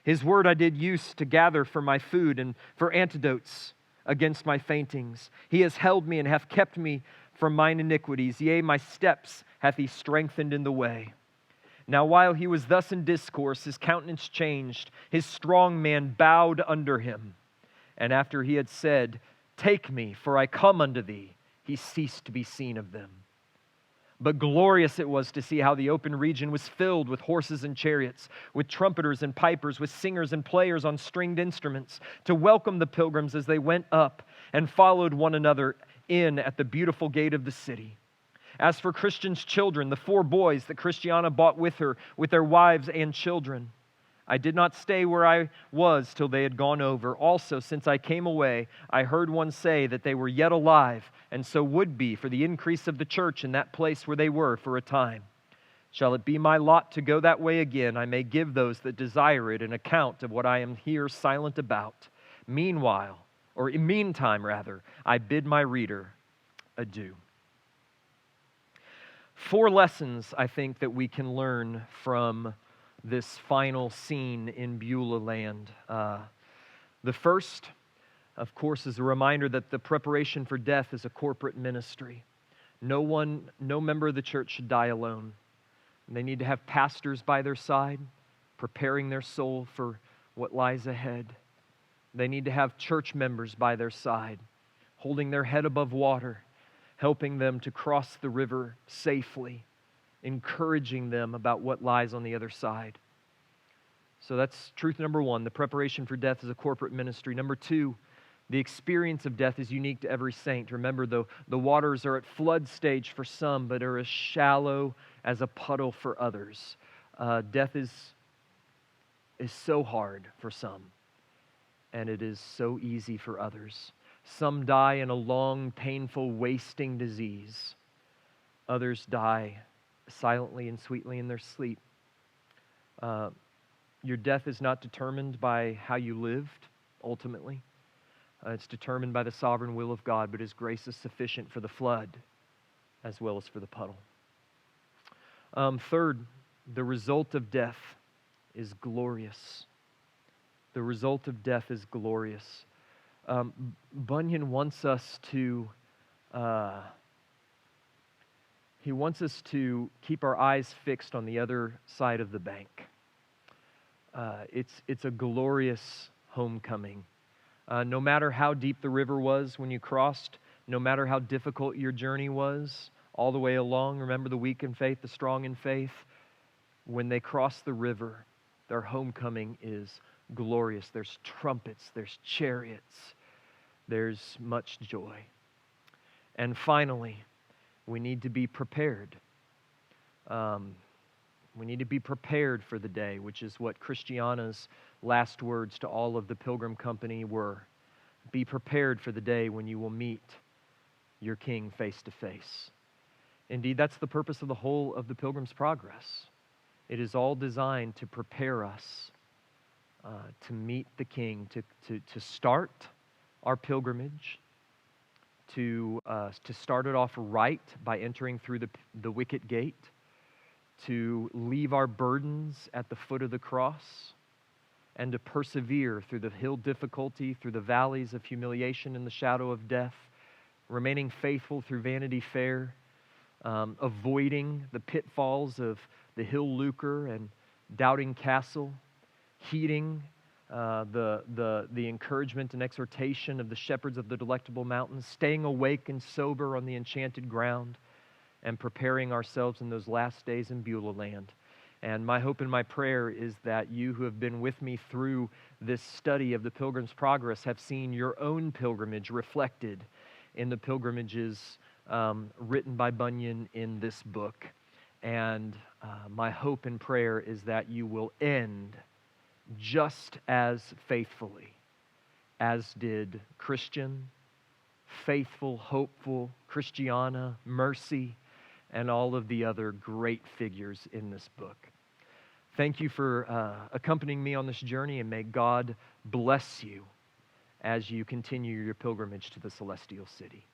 His word I did use to gather for my food, and for antidotes against my faintings. He has held me and hath kept me from mine iniquities. Yea, my steps hath he strengthened in the way. Now while he was thus in discourse, his countenance changed. His strong man bowed under him. And after he had said, Take me, for I come unto thee, he ceased to be seen of them. But glorious it was to see how the open region was filled with horses and chariots, with trumpeters and pipers, with singers and players on stringed instruments, to welcome the pilgrims as they went up and followed one another in at the beautiful gate of the city. As for Christian's children, the 4 boys that Christiana brought with her, with their wives and children, I did not stay where I was till they had gone over. Also, since I came away, I heard one say that they were yet alive, and so would be for the increase of the church in that place where they were for a time. Shall it be my lot to go that way again, I may give those that desire it an account of what I am here silent about. Meantime, I bid my reader adieu. 4 lessons, I think, that we can learn from this final scene in Beulah land. The first, of course, is a reminder that the preparation for death is a corporate ministry. No member of the church should die alone. They need to have pastors by their side, preparing their soul for what lies ahead. They need to have church members by their side, holding their head above water, helping them to cross the river safely, encouraging them about what lies on the other side. So that's truth number 1. The preparation for death is a corporate ministry. Number 2, the experience of death is unique to every saint. Remember, the waters are at flood stage for some, but are as shallow as a puddle for others. Death is so hard for some, and it is so easy for others. Some die in a long, painful, wasting disease. Others die silently and sweetly in their sleep. Your death is not determined by how you lived, ultimately. It's determined by the sovereign will of God, but His grace is sufficient for the flood as well as for the puddle. Third, the result of death is glorious. The result of death is glorious. Bunyan wants us to Uh, he wants us to keep our eyes fixed on the other side of the bank. It's a glorious homecoming. No matter how deep the river was when you crossed, no matter how difficult your journey was, all the way along, remember the weak in faith, the strong in faith, when they cross the river, their homecoming is glorious. There's trumpets, there's chariots, there's much joy. And finally, we need to be prepared. We need to be prepared for the day, which is what Christiana's last words to all of the Pilgrim company were. Be prepared for the day when you will meet your King face to face. Indeed, that's the purpose of the whole of the Pilgrim's Progress. It is all designed to prepare us to meet the King, to start our pilgrimage, to start it off right by entering through the wicket gate, to leave our burdens at the foot of the cross, and to persevere through the hill difficulty, through the valleys of humiliation and the shadow of death, remaining faithful through Vanity Fair, avoiding the pitfalls of the hill lucre and doubting castle, heeding the encouragement and exhortation of the shepherds of the delectable mountains, staying awake and sober on the enchanted ground, and preparing ourselves in those last days in Beulah land. And my hope and my prayer is that you who have been with me through this study of the Pilgrim's Progress have seen your own pilgrimage reflected in the pilgrimages written by Bunyan in this book. And my hope and prayer is that you will end just as faithfully as did Christian, faithful, hopeful, Christiana, Mercy, and all of the other great figures in this book. Thank you for accompanying me on this journey, and may God bless you as you continue your pilgrimage to the celestial city.